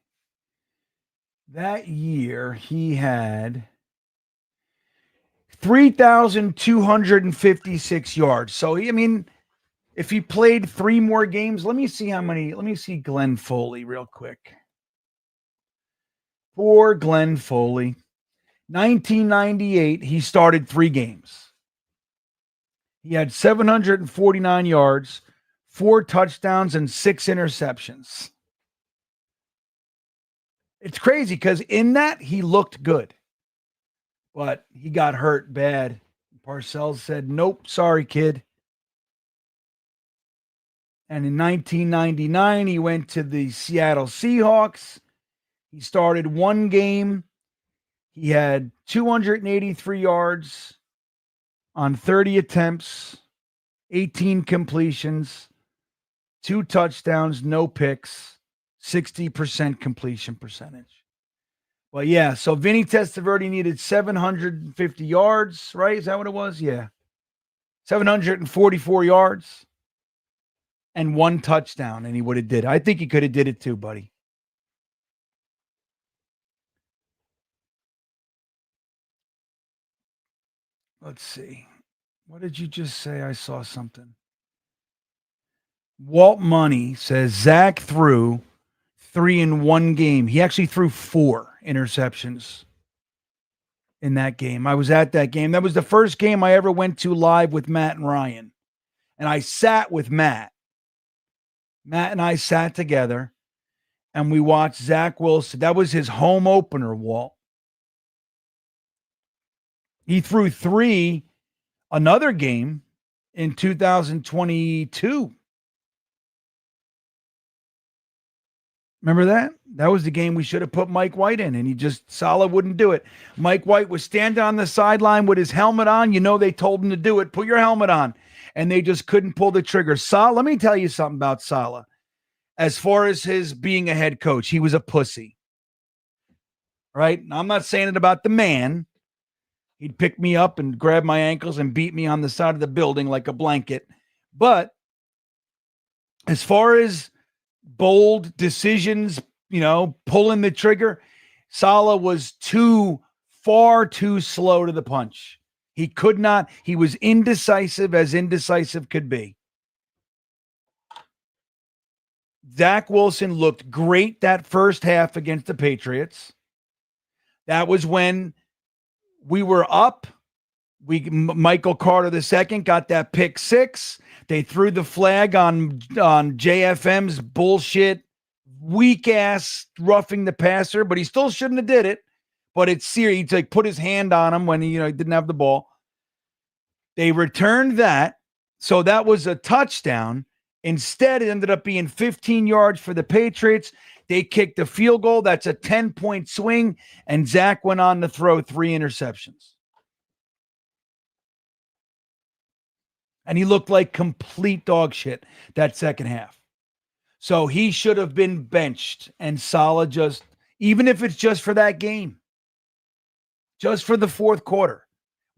That year, he had 3,256 yards. So, if he played 3 more games, let me see how many. Let me see Glenn Foley real quick. For Glenn Foley, 1998, he started 3 games. He had 749 yards, 4 touchdowns, and 6 interceptions. It's crazy because in that, he looked good. But he got hurt bad. Parcells said, nope, sorry, kid. And in 1999, he went to the Seattle Seahawks. He started 1 game. He had 283 yards on 30 attempts, 18 completions, 2 touchdowns, no picks, 60% completion percentage. Well, yeah, so Vinny Testaverde needed 750 yards, right? Is that what it was? Yeah. 744 yards and 1 touchdown, and he would have did it. I think he could have did it too, buddy. Let's see. What did you just say? I saw something. Walt Money says Zach threw 3 in 1 game. He actually threw 4 interceptions in that game. I was at that game. That was the first game I ever went to live with Matt and Ryan. And I sat with Matt. Matt and I sat together and we watched Zach Wilson. That was his home opener, Walt. He threw 3 another game in 2022. Remember that? That was the game we should have put Mike White in, and he just Saleh wouldn't do it. Mike White was standing on the sideline with his helmet on. You know, they told him to do it. Put your helmet on. And they just couldn't pull the trigger. Saleh, let me tell you something about Saleh. As far as his being a head coach, he was a pussy. Right? And I'm not saying it about the man. He'd pick me up and grab my ankles and beat me on the side of the building like a blanket. But as far as bold decisions, you know, pulling the trigger, Saleh was far too slow to the punch. He could not, he was indecisive as indecisive could be. Zach Wilson looked great that first half against the Patriots. That was when we were up. Michael Carter II got that pick six. They threw the flag on JFM's bullshit, weak ass roughing the passer, but he still shouldn't have did it. But it's serious. He like put his hand on him when he didn't have the ball. They returned that, so that was a touchdown. Instead, it ended up being 15 yards for the Patriots. They kicked a field goal. That's a 10-point swing, and Zach went on to throw 3 interceptions. And he looked like complete dog shit that second half. So he should have been benched, and Saleh just, even if it's just for that game, just for the fourth quarter,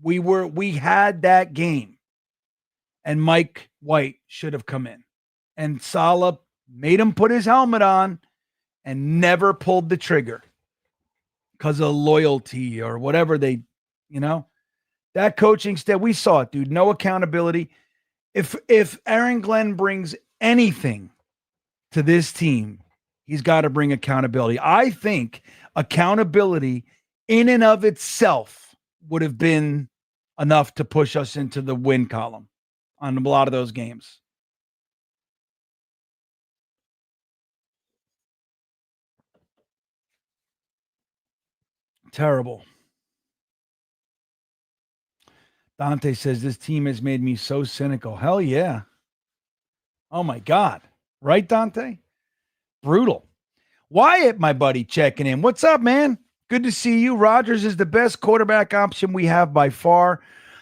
we had that game, and Mike White should have come in. And Saleh made him put his helmet on and never pulled the trigger because of loyalty or whatever they, that coaching staff, we saw it, dude. No accountability. If Aaron Glenn brings anything to this team, he's got to bring accountability. I think accountability in and of itself would have been enough to push us into the win column on a lot of those games. Terrible. Dante says, this team has made me so cynical. Hell yeah. Oh, my God. Right, Dante? Brutal. Wyatt, my buddy, checking in. What's up, man? Good to see you. Rodgers is the best quarterback option we have by far.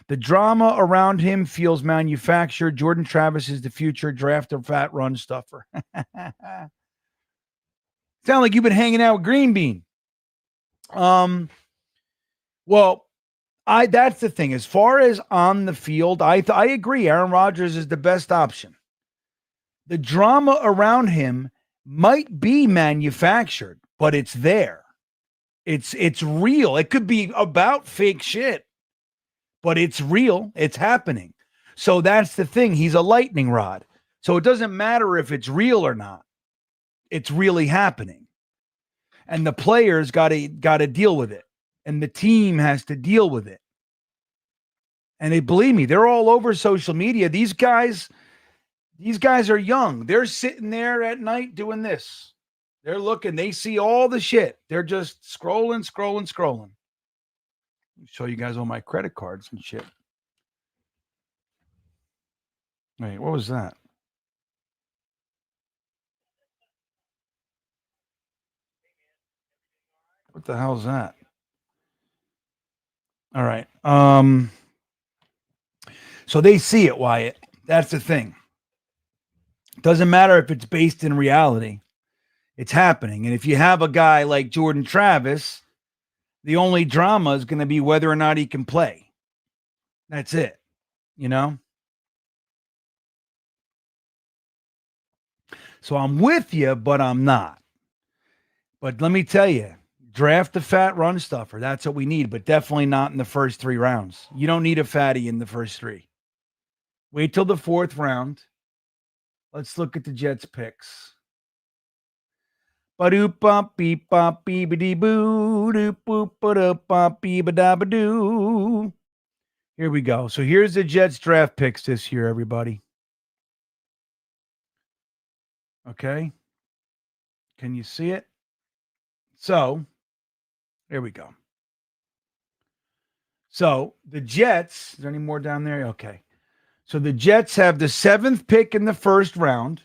The drama around him feels manufactured. Jordan Travis is the future. Draft a fat run stuffer. Sound like you've been hanging out with GreenBean. Well, that's the thing. As far as on the field, I agree. Aaron Rodgers is the best option. The drama around him might be manufactured, but it's there. It's real. It could be about fake shit, but it's real. It's happening. So that's the thing. He's a lightning rod. So it doesn't matter if it's real or not. It's really happening. And the players got to deal with it. And the team has to deal with it. And believe me, they're all over social media. These guys are young. They're sitting there at night doing this. They're looking. They see all the shit. They're just scrolling. Let me show you guys all my credit cards and shit. Wait, what was that? What the hell is that? All right. So they see it, Wyatt. That's the thing. Doesn't matter if it's based in reality. It's happening. And if you have a guy like Jordan Travis, the only drama is going to be whether or not he can play. That's it. So I'm with you, but I'm not. But let me tell you, draft the fat run stuffer. That's what we need, but definitely not in the first 3 rounds. You don't need a fatty in the first 3. Wait till the 4th round. Let's look at the Jets picks. Ba-doop-bop, beep-bop, beep-a-dee-boo, doop-boop-ba-doop-bop, beep-a-da-ba-doo. Here we go. So here's the Jets draft picks this year, everybody. Okay. Can you see it? So, here we go. So, the Jets, is there any more down there? Okay. So the Jets have the 7th pick in the first round.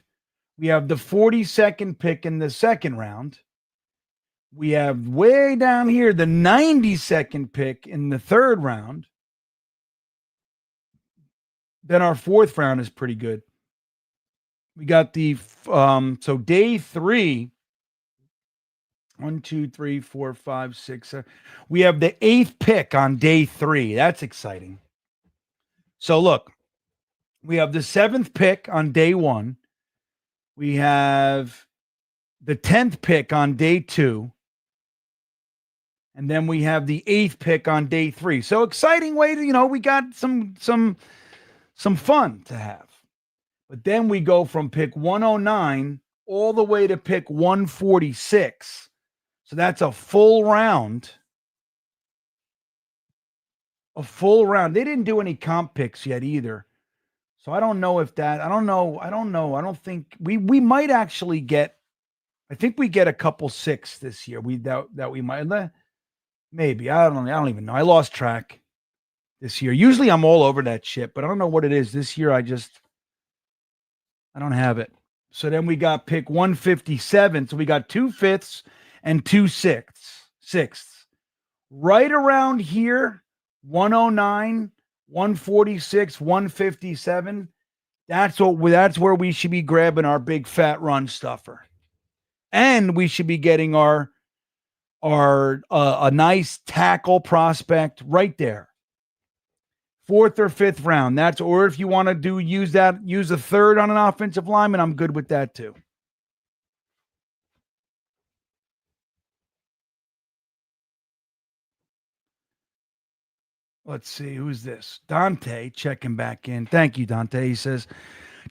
We have the 42nd pick in the second round. We have way down here the 92nd pick in the third round. Then our fourth round is pretty good. We got the so day 3. 1, 2, 3, 4, 5, 6, 7. We have the 8th pick on day 3. That's exciting. So look, we have the 7th pick on day 1. We have the 10th pick on day 2. And then we have the 8th pick on day 3. So exciting way to, we got some fun to have. But then we go from pick 109 all the way to pick 146. So that's a full round. A full round. They didn't do any comp picks yet either. So I don't know if that, I don't know. I don't think we might actually get, I think we get a couple 6 this year. That we might, maybe. I don't even know. I lost track this year. Usually I'm all over that shit, but I don't know what it is. This year I don't have it. So then we got pick 157. So we got 2 5ths and 2 sixths. Right around here, 109, 146, 157. That's where we should be grabbing our big fat run stuffer. And we should be getting our a nice tackle prospect right there. 4th or 5th round. Or if you want to use a 3rd on an offensive lineman, I'm good with that too. Let's see, who's this? Dante checking back in. Thank you, Dante. He says,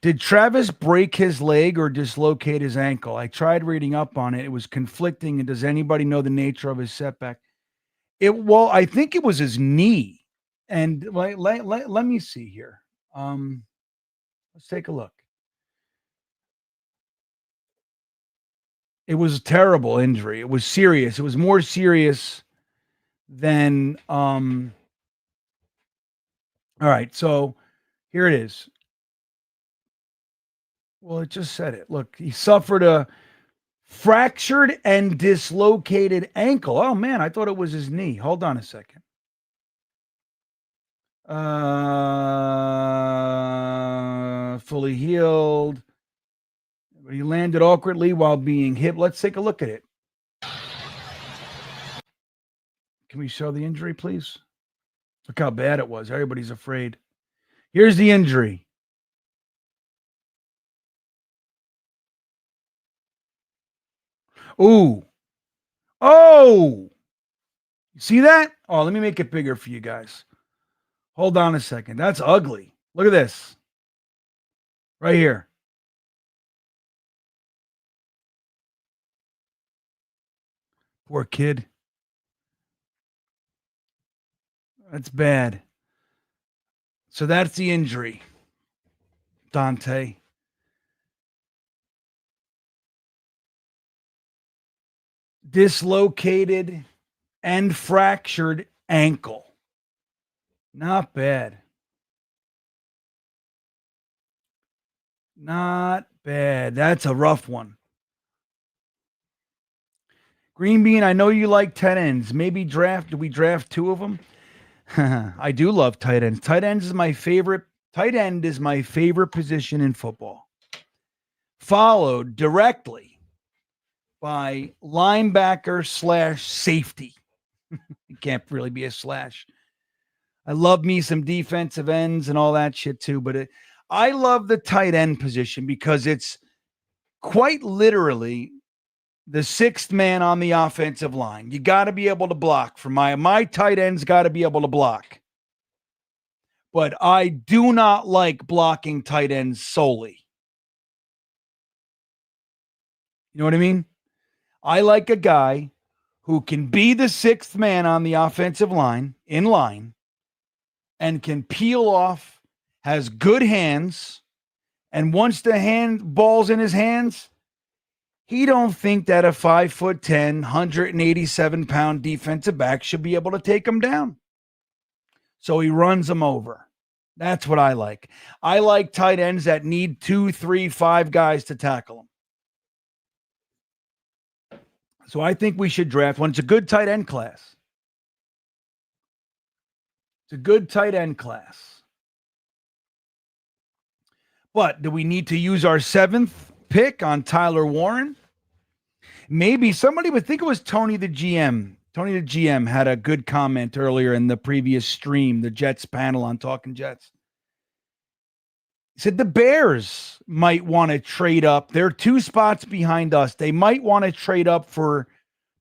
did Travis break his leg or dislocate his ankle? I tried reading up on it. It was conflicting. And does anybody know the nature of his setback? I think it was his knee. And let me see here. Let's take a look. It was a terrible injury. It was serious. It was more serious than all right, so here it is. Well, it just said it. Look, he suffered a fractured and dislocated ankle. Oh, man, I thought it was his knee. Hold on a second. Fully healed. But he landed awkwardly while being hit. Let's take a look at it. Can we show the injury, please? Look how bad it was. Everybody's afraid. Here's the injury. Ooh. Oh. You see that? Oh, let me make it bigger for you guys. Hold on a second. That's ugly. Look at this. Right here. Poor kid. That's bad. So that's the injury, Dante. Dislocated and fractured ankle. Not bad. Not bad. That's a rough one. GreenBean, I know you like tight ends. Maybe do we draft 2 of them? I do love tight ends. Tight end is my favorite position in football. Followed directly by linebacker / safety. It can't really be a slash. I love me some defensive ends and all that shit too, but I love the tight end position because it's quite literally the 6th man on the offensive line. You got to be able to block. For my tight ends got to be able to block. But I do not like blocking tight ends solely. You know what I mean? I like a guy who can be the 6th man on the offensive line, in line, and can peel off, has good hands, and once the ball's in his hands, he don't think that a 5'10", 187-pound defensive back should be able to take him down. So he runs him over. That's what I like. I like tight ends that need 2, 3, 5 guys to tackle them. So I think we should draft one. It's a good tight end class. It's a good tight end class. But do we need to use our 7th pick on Tyler Warren? Maybe somebody would think it was Tony the GM. Tony the GM had a good comment earlier in the previous stream, the Jets panel on Talking Jets. He said the Bears might want to trade up. They're 2 spots behind us. They might want to trade up for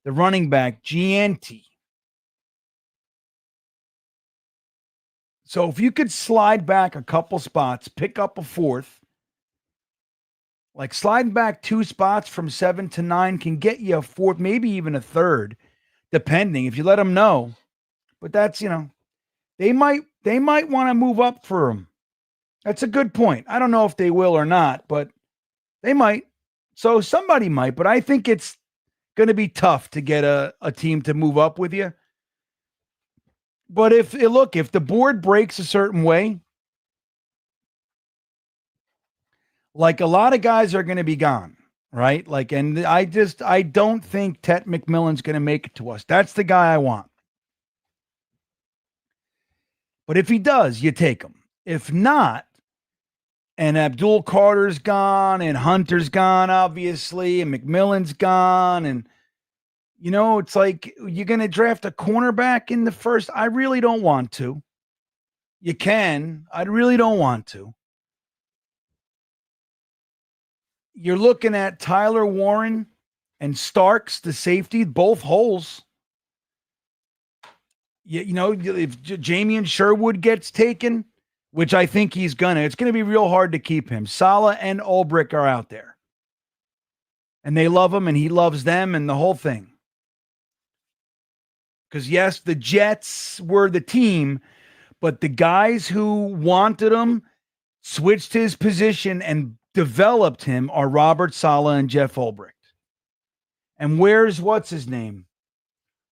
the running back, Gianti. So if you could slide back a couple spots, pick up a 4th, like sliding back 2 spots from 7 to 9 can get you a 4th, maybe even a 3rd, depending if you let them know. But that's, they might want to move up for him. That's a good point. I don't know if they will or not, but they might. So somebody might, but I think it's going to be tough to get a team to move up with you. But if the board breaks a certain way, like a lot of guys are going to be gone, right? Like, and I don't think Tet McMillan's going to make it to us. That's the guy I want. But if he does, you take him. If not, and Abdul Carter's gone, and Hunter's gone, obviously, and McMillan's gone, and it's like you're going to draft a cornerback in the first. I really don't want to. You can. I really don't want to. You're looking at Tyler Warren and Starks, the safety, both holes. If Jamian Sherwood gets taken, which I think it's going to be real hard to keep him. Saleh and Ulbrich are out there. And they love him, and he loves them, and the whole thing. Because, yes, the Jets were the team, but the guys who wanted him, switched his position, and developed him are Robert Saleh and Jeff Ulbrich. And what's his name?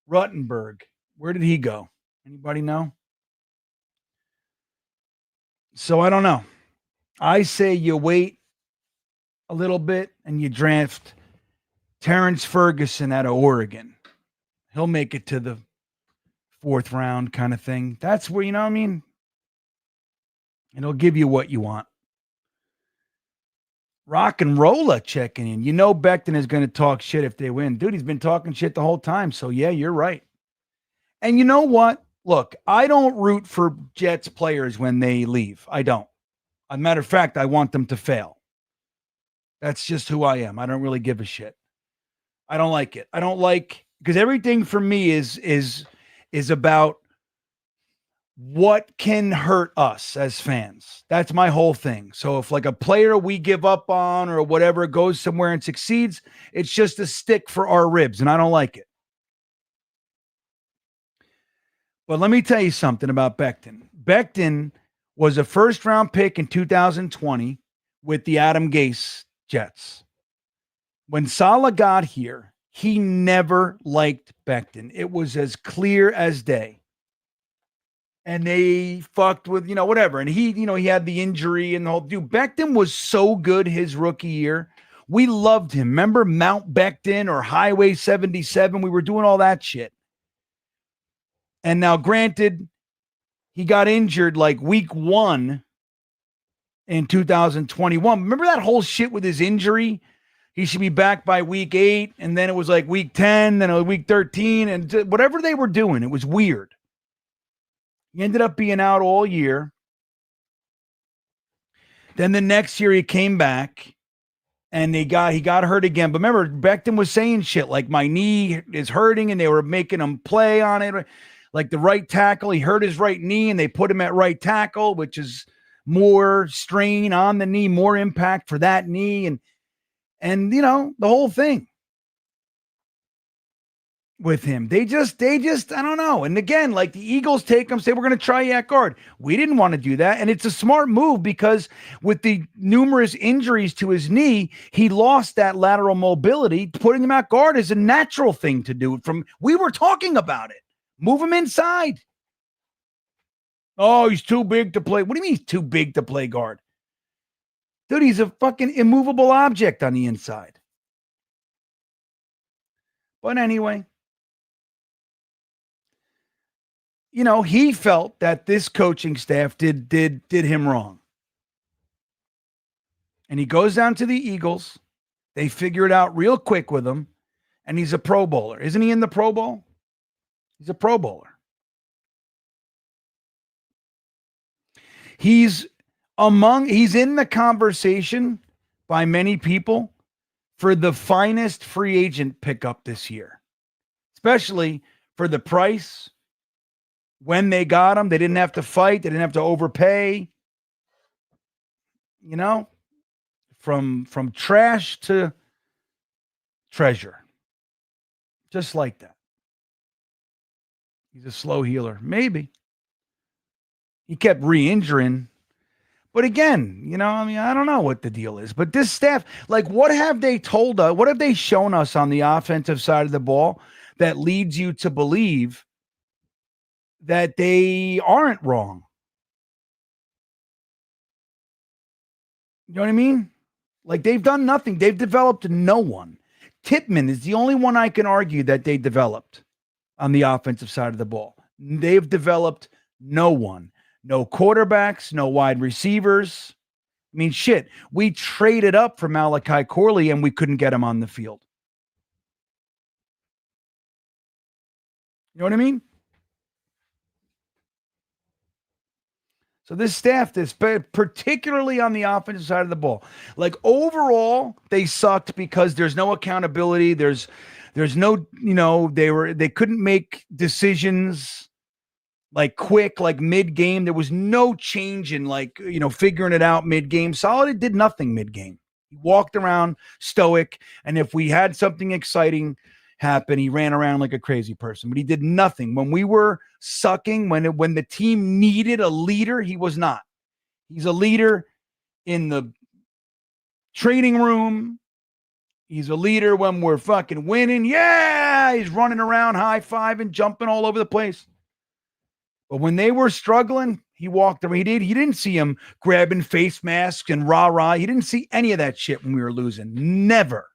Ruttenberg. Where did he go? Anybody know? So I don't know. I say you wait a little bit and you draft Terrence Ferguson out of Oregon. He'll make it to the 4th round kind of thing. That's where, and it'll give you what you want. Rock and Rolla checking in. Becton is going to talk shit if they win. Dude, he's been talking shit the whole time. So, yeah, you're right. And you know what? Look, I don't root for Jets players when they leave. I don't. As a matter of fact, I want them to fail. That's just who I am. I don't really give a shit. I don't like it. I don't like, because everything for me is about what can hurt us as fans. That's my whole thing. So if like a player we give up on or whatever goes somewhere and succeeds, it's just a stick for our ribs, and I don't like it. But let me tell you something about Becton. Becton was a 1st-round pick in 2020 with the Adam Gase Jets. When Saleh got here, he never liked Becton. It was as clear as day. And they fucked with, whatever. And he had the injury and the whole dude. Becton was so good his rookie year. We loved him. Remember Mount Becton or Highway 77? We were doing all that shit. And now, granted, he got injured like week 1 in 2021. Remember that whole shit with his injury? He should be back by week 8, and then it was like week 10, then it was week 13, and whatever they were doing, it was weird. He ended up being out all year. Then the next year he came back, and he got hurt again. But remember, Becton was saying shit like, my knee is hurting, and they were making him play on it. Like the right tackle, he hurt his right knee, and they put him at right tackle, which is more strain on the knee, more impact for that knee, and the whole thing with him. They just, I don't know. And again, like the Eagles take him, say, we're going to try you at guard. We didn't want to do that. And it's a smart move because with the numerous injuries to his knee, he lost that lateral mobility. Putting him at guard is a natural thing to do. We were talking about it. Move him inside. Oh, he's too big to play. What do you mean he's too big to play guard? Dude, he's a fucking immovable object on the inside. But anyway, he felt that this coaching staff did him wrong. And he goes down to the Eagles. They figure it out real quick with him. And he's a Pro Bowler. Isn't he in the Pro Bowl? He's a Pro Bowler. He's in the conversation by many people for the finest free agent pickup this year, especially for the price. When they got him, they didn't have to fight. They didn't have to overpay. From trash to treasure. Just like that. He's a slow healer. Maybe. He kept re-injuring. But again, I don't know what the deal is. But this staff, what have they told us? What have they shown us on the offensive side of the ball that leads you to believe that they aren't wrong? You know what I mean? They've done nothing. They've developed no one. Tippmann is the only one I can argue that they developed on the offensive side of the ball. They've developed no one. No quarterbacks, no wide receivers. I mean, shit, we traded up for Malachi Corley and we couldn't get him on the field. You know what I mean? So this staff, particularly on the offensive side of the ball, overall, they sucked because there's no accountability. There's no, they couldn't make decisions quick, mid-game. There was no change in figuring it out mid-game. Solid did nothing mid-game. He walked around stoic, and if we had something exciting happen, he ran around like a crazy person, but he did nothing. When we were sucking, when the team needed a leader, he was not. He's a leader in the training room. He's a leader when we're fucking winning. Yeah, he's running around, high-fiving, jumping all over the place. But when they were struggling, he walked around. He didn't see him grabbing face masks and rah-rah. He didn't see any of that shit when we were losing. Never.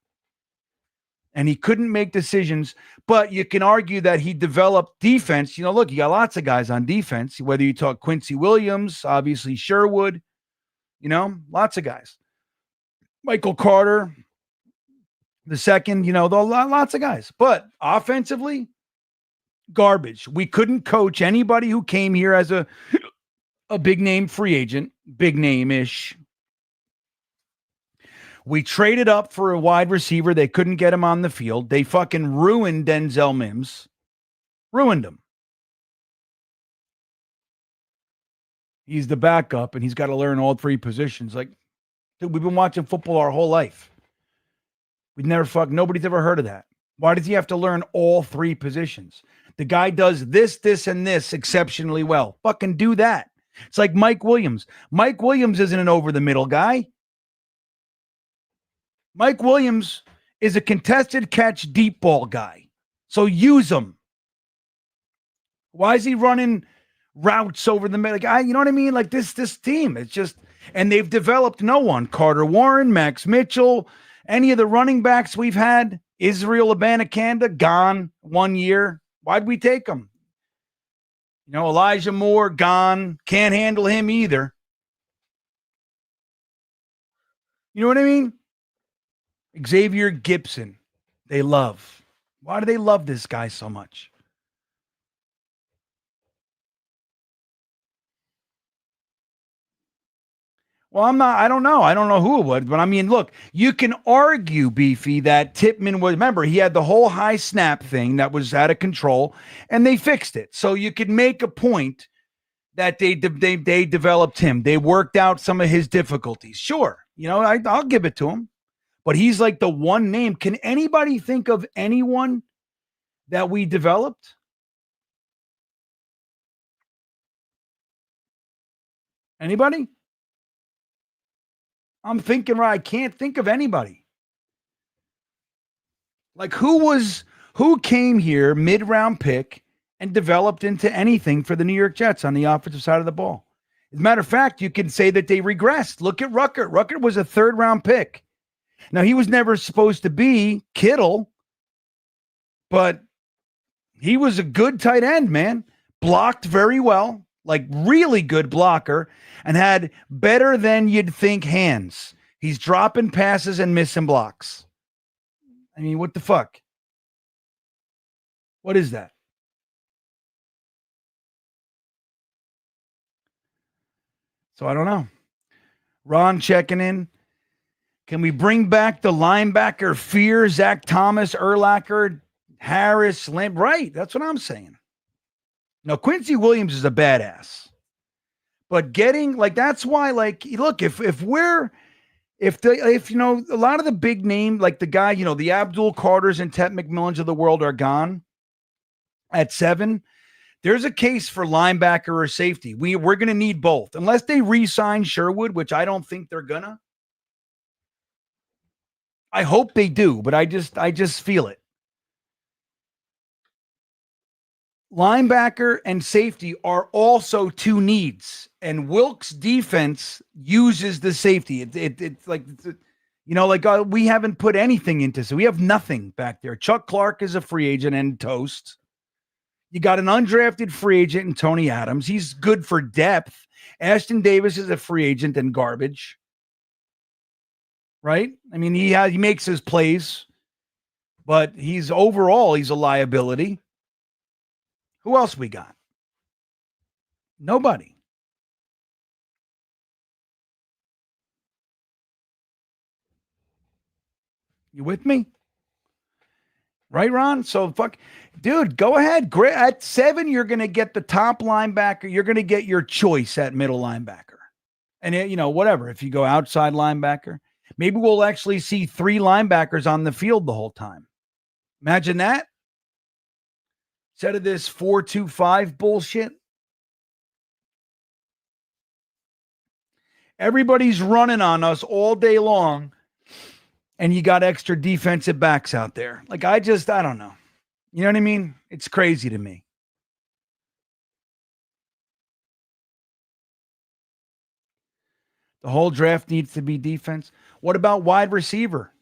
And he couldn't make decisions. But you can argue that he developed defense. Look, you got lots of guys on defense, whether you talk Quincy Williams, obviously Sherwood, lots of guys. Michael Carter, the second, lots of guys. But offensively, garbage. We couldn't coach anybody who came here as a big name free agent, big name-ish. We traded up for a wide receiver. They couldn't get him on the field. They fucking ruined Denzel Mims. Ruined him. He's the backup, and he's got to learn all three positions. Dude, we've been watching football our whole life. Nobody's ever heard of that. Why does he have to learn all three positions? The guy does this, and this exceptionally well. Fucking do that. It's like Mike Williams. Mike Williams isn't an over-the-middle guy. Mike Williams is a contested catch deep ball guy. So use him. Why is he running routes over the middle? You know what I mean? This team, it's just, and they've developed no one. Carter Warren, Max Mitchell, any of the running backs we've had, Israel Abanikanda, gone 1 year. Why'd we take him? Elijah Moore, gone. Can't handle him either. You know what I mean? Xavier Gibson, they love. Why do they love this guy so much? Well, I don't know. I don't know who it would, but I mean, look, you can argue, Beefy, that Tippmann was, remember, he had the whole high snap thing that was out of control, and they fixed it. So you could make a point that they developed him. They worked out some of his difficulties. Sure. I'll give it to him. But he's like the one name. Can anybody think of anyone that we developed? Anybody? I'm thinking, right? I can't think of anybody. Who came here, mid-round pick, and developed into anything for the New York Jets on the offensive side of the ball. As a matter of fact, you can say that they regressed. Look at Ruckert. Ruckert was a third-round pick. Now, he was never supposed to be Kittle, but he was a good tight end, man. Blocked very well, like really good blocker, and had better than you'd think hands. He's dropping passes and missing blocks. I mean, what the fuck? What is that? So I don't know. Ron checking in. Can we bring back the linebacker fear? Zach Thomas, Urlacher, Harris, Lamb? Right. That's what I'm saying. No, Quincy Williams is a badass. But getting like that's why, like, look, if you know, a lot of the big name, like the guy, you know, the Abdul Carters and Ted McMillans of the world are gone at 7. There's a case for linebacker or safety. We're going to need both, unless they re-sign Sherwood, which I don't think they're gonna. I hope they do, but I just feel it. Linebacker and safety are also two needs, and Wilkes' defense uses the safety. It's like, you know, like we haven't put anything into, so we have nothing back there. Chuck Clark is a free agent and toast. You got an undrafted free agent in Tony Adams. He's good for depth. Ashton Davis is a free agent and garbage. Right? I mean, he makes his plays, but he's a liability. Who else we got? Nobody. You with me? Right, Ron? So, dude, go ahead. At 7, you're going to get the top linebacker. You're going to get your choice at middle linebacker. And, you know, whatever. If you go outside linebacker, maybe we'll actually see 3 linebackers on the field the whole time. Imagine that. Instead of this 4-2-5 bullshit. Everybody's running on us all day long, and you got extra defensive backs out there. Like, I don't know. You know what I mean? It's crazy to me. The whole draft needs to be defense. What about wide receiver?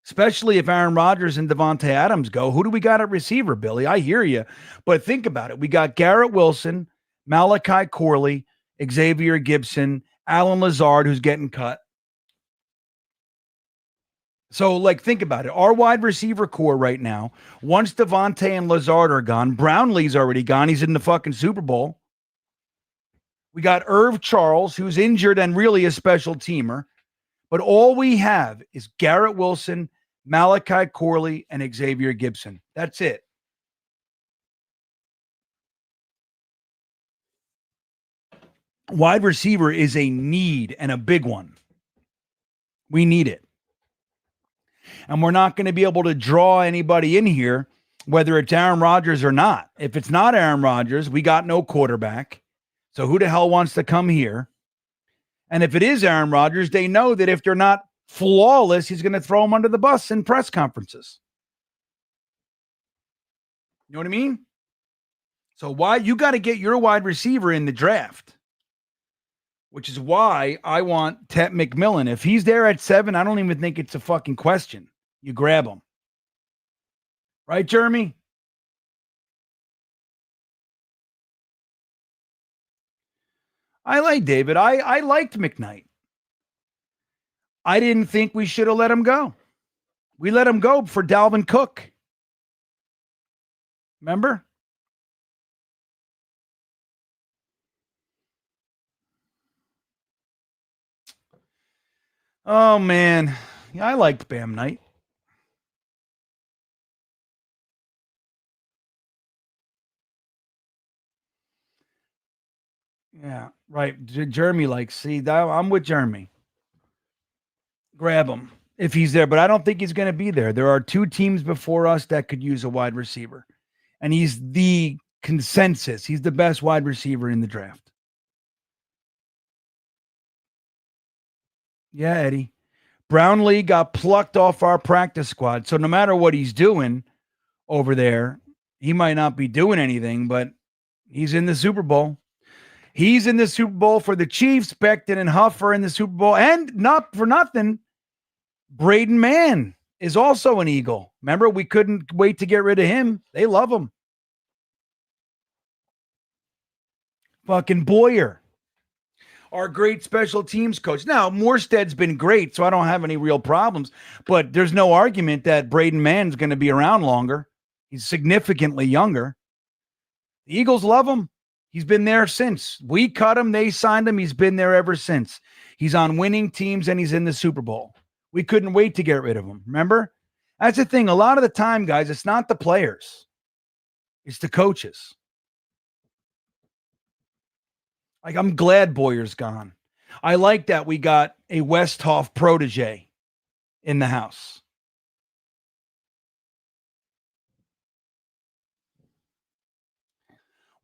Especially if Aaron Rodgers and Devontae Adams go. Who do we got at receiver, Billy? I hear you. But think about it. We got Garrett Wilson, Malachi Corley, Xavier Gibson, Alan Lazard, who's getting cut. So, like, think about it. Our wide receiver core right now, once Devontae and Lazard are gone, Brownlee's already gone. He's in the fucking Super Bowl. We got Irv Charles, who's injured and really a special teamer. But all we have is Garrett Wilson, Malachi Corley, and Xavier Gibson. That's it. Wide receiver is a need, and a big one. We need it. And we're not going to be able to draw anybody in here, whether it's Aaron Rodgers or not. If it's not Aaron Rodgers, we got no quarterback. So who the hell wants to come here? And if it is Aaron Rodgers, they know that if they're not flawless, he's going to throw them under the bus in press conferences. You know what I mean? So why you got to get your wide receiver in the draft, which is why I want Ted McMillan. If he's there at 7, I don't even think it's a fucking question. You grab him. Right, Jeremy? I like David. I liked McKnight. I didn't think we should have let him go. We let him go for Dalvin Cook. Remember? Oh, man. Yeah, I liked Bam Knight. Yeah, right. Jeremy likes, see, I'm with Jeremy. Grab him if he's there, but I don't think he's going to be there. There are 2 teams before us that could use a wide receiver, and he's the consensus. He's the best wide receiver in the draft. Yeah, Eddie. Brownlee got plucked off our practice squad, so no matter what he's doing over there, He might not be doing anything, but he's in the Super Bowl. He's in the Super Bowl for the Chiefs. Becton and Huff are in the Super Bowl. And not for nothing, Braden Mann is also an Eagle. Remember, we couldn't wait to get rid of him. They love him. Fucking Boyer, our great special teams coach. Now, Morstead's been great, so I don't have any real problems. But there's no argument that Braden Mann's going to be around longer. He's significantly younger. The Eagles love him. He's been there since. We cut him. They signed him. He's been there ever since. He's on winning teams, and he's in the Super Bowl. We couldn't wait to get rid of him. Remember? That's the thing. A lot of the time, guys, it's not the players. It's the coaches. Like, I'm glad Boyer's gone. I like that we got a Westhoff protege in the house.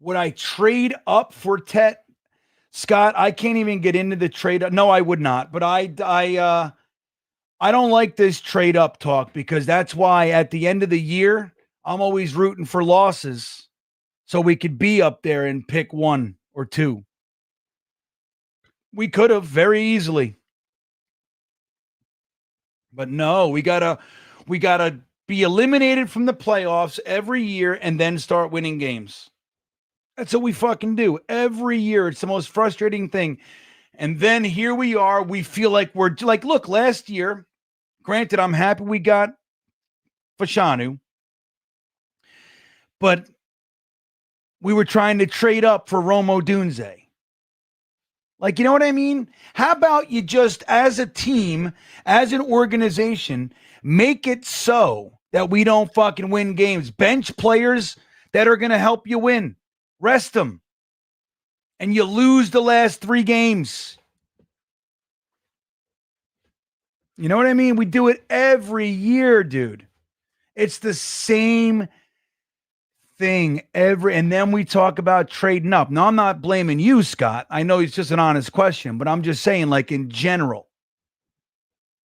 Would I trade up for Tet? Scott, I can't even get into the trade. No, I would not. But I don't like this trade up talk, because that's why at the end of the year, I'm always rooting for losses so we could be up there and pick 1 or 2. We could have very easily. But no, we gotta be eliminated from the playoffs every year and then start winning games. That's what we fucking do every year. It's the most frustrating thing. And then here we are. We feel like we're like, look, last year, granted, I'm happy we got Fashanu, but we were trying to trade up for Romo Dunze. Like, you know what I mean? How about you just, as a team, as an organization, make it so that we don't fucking win games. Bench players that are going to help you win. Rest them. And you lose the last 3 games. You know what I mean? We do it every year, dude. It's the same thing and then we talk about trading up. Now, I'm not blaming you, Scott. I know it's just an honest question, but I'm just saying, like, in general,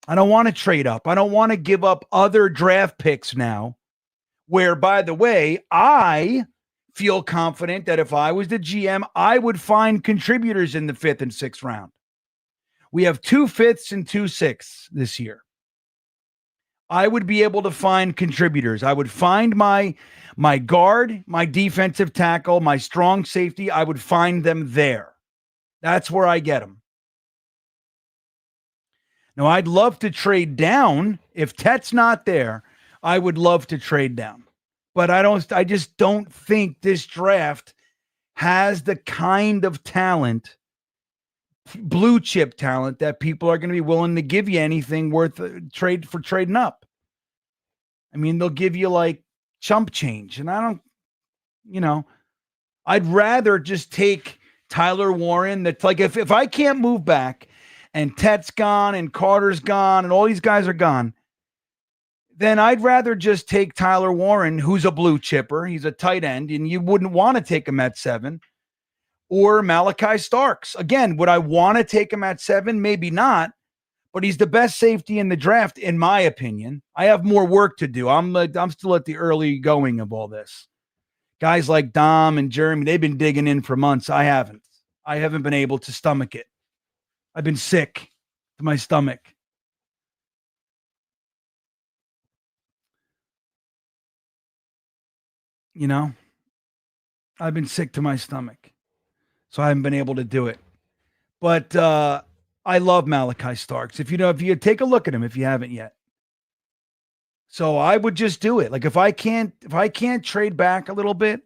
I don't want to trade up. I don't want to give up other draft picks now, where, by the way, I feel confident that if I was the GM, I would find contributors in the 5th and 6th round. We have 2 5ths and 2 6ths this year. I would be able to find contributors. I would find my guard, my defensive tackle, my strong safety. I would find them there. That's where I get them. Now, I'd love to trade down. If Tet's not there, I would love to trade down. But I just don't think this draft has the kind of talent, blue chip talent, that people are going to be willing to give you anything worth trading up. I mean, they'll give you like chump change, and I don't, I'd rather just take Tyler Warren. That's like, if I can't move back and Tet's gone and Carter's gone and all these guys are gone, then I'd rather just take Tyler Warren, who's a blue chipper. He's a tight end, and you wouldn't want to take him at 7. Or Malachi Starks. Again, would I want to take him at 7? Maybe not, but he's the best safety in the draft, in my opinion. I have more work to do. I'm still at the early going of all this. Guys like Dom and Jeremy, they've been digging in for months. I haven't. I haven't been able to stomach it. I've been sick to my stomach. I've been sick to my stomach. So I haven't been able to do it. But I love Malachi Starks. If you take a look at him, if you haven't yet. So I would just do it. Like, if I can't trade back a little bit,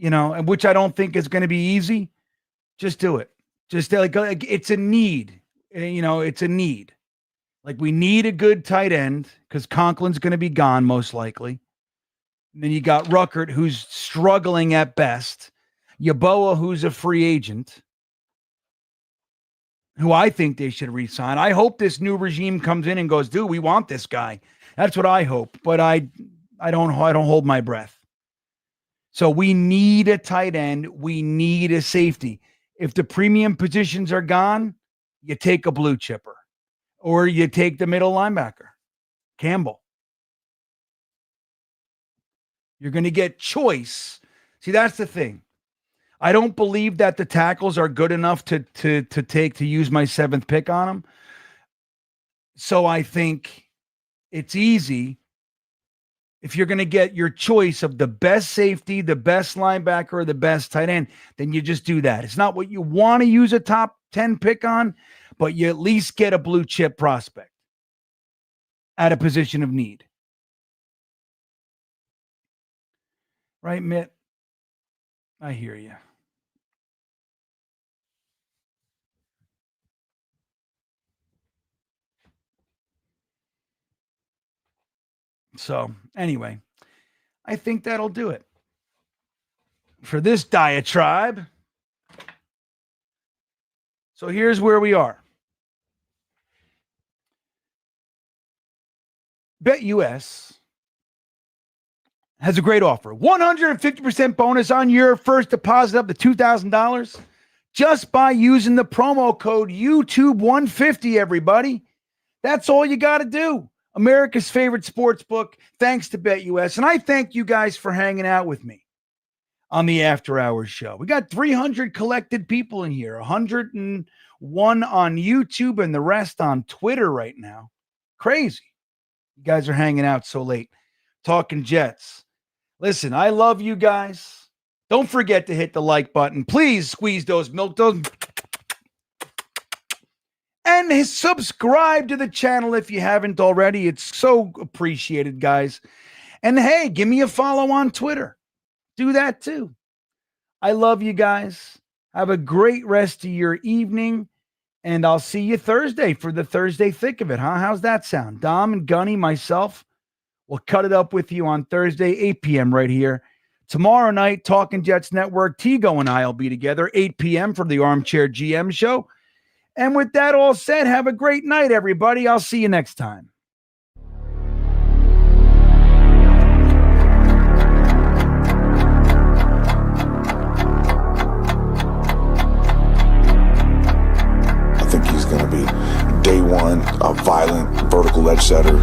and which I don't think is going to be easy, just do it. Just like it's a need. It's a need. Like, we need a good tight end because Conklin's going to be gone most likely. And then you got Ruckert, who's struggling at best. Yeboah, who's a free agent, who I think they should re-sign. I hope this new regime comes in and goes, dude, we want this guy. That's what I hope. But I don't hold my breath. So we need a tight end. We need a safety. If the premium positions are gone, you take a blue chipper, or you take the middle linebacker, Campbell. You're going to get choice. See, that's the thing. I don't believe that the tackles are good enough to use my 7th pick on them. So I think it's easy. If you're going to get your choice of the best safety, the best linebacker, or the best tight end, then you just do that. It's not what you want to use a top 10 pick on, but you at least get a blue chip prospect at a position of need. Right, Mitt? I hear you. So, anyway, I think that'll do it for this diatribe. So, here's where we are. BetUS has a great offer. 150% bonus on your first deposit up to $2,000 just by using the promo code YouTube150, everybody. That's all you got to do. America's favorite sports book, thanks to BetUS. And I thank you guys for hanging out with me on the After Hours show. We got 300 collected people in here, 101 on YouTube and the rest on Twitter right now. Crazy. You guys are hanging out so late, talking Jets. Listen, I love you guys. Don't forget to hit the like button. Please squeeze those milk toes. And subscribe to the channel if you haven't already. It's so appreciated, guys. And hey, give me a follow on Twitter. Do that too. I love you guys. Have a great rest of your evening. And I'll see you Thursday for the Thursday thick of it, huh? How's that sound? Dom and Gunny, myself, will cut it up with you on Thursday, 8 p.m. right here. Tomorrow night, Talking Jets Network, Tigo and I will be together, 8 p.m. for the Armchair GM show. And with that all said, have a great night, everybody. I'll see you next time. I think he's going to be day one, a violent vertical edge setter.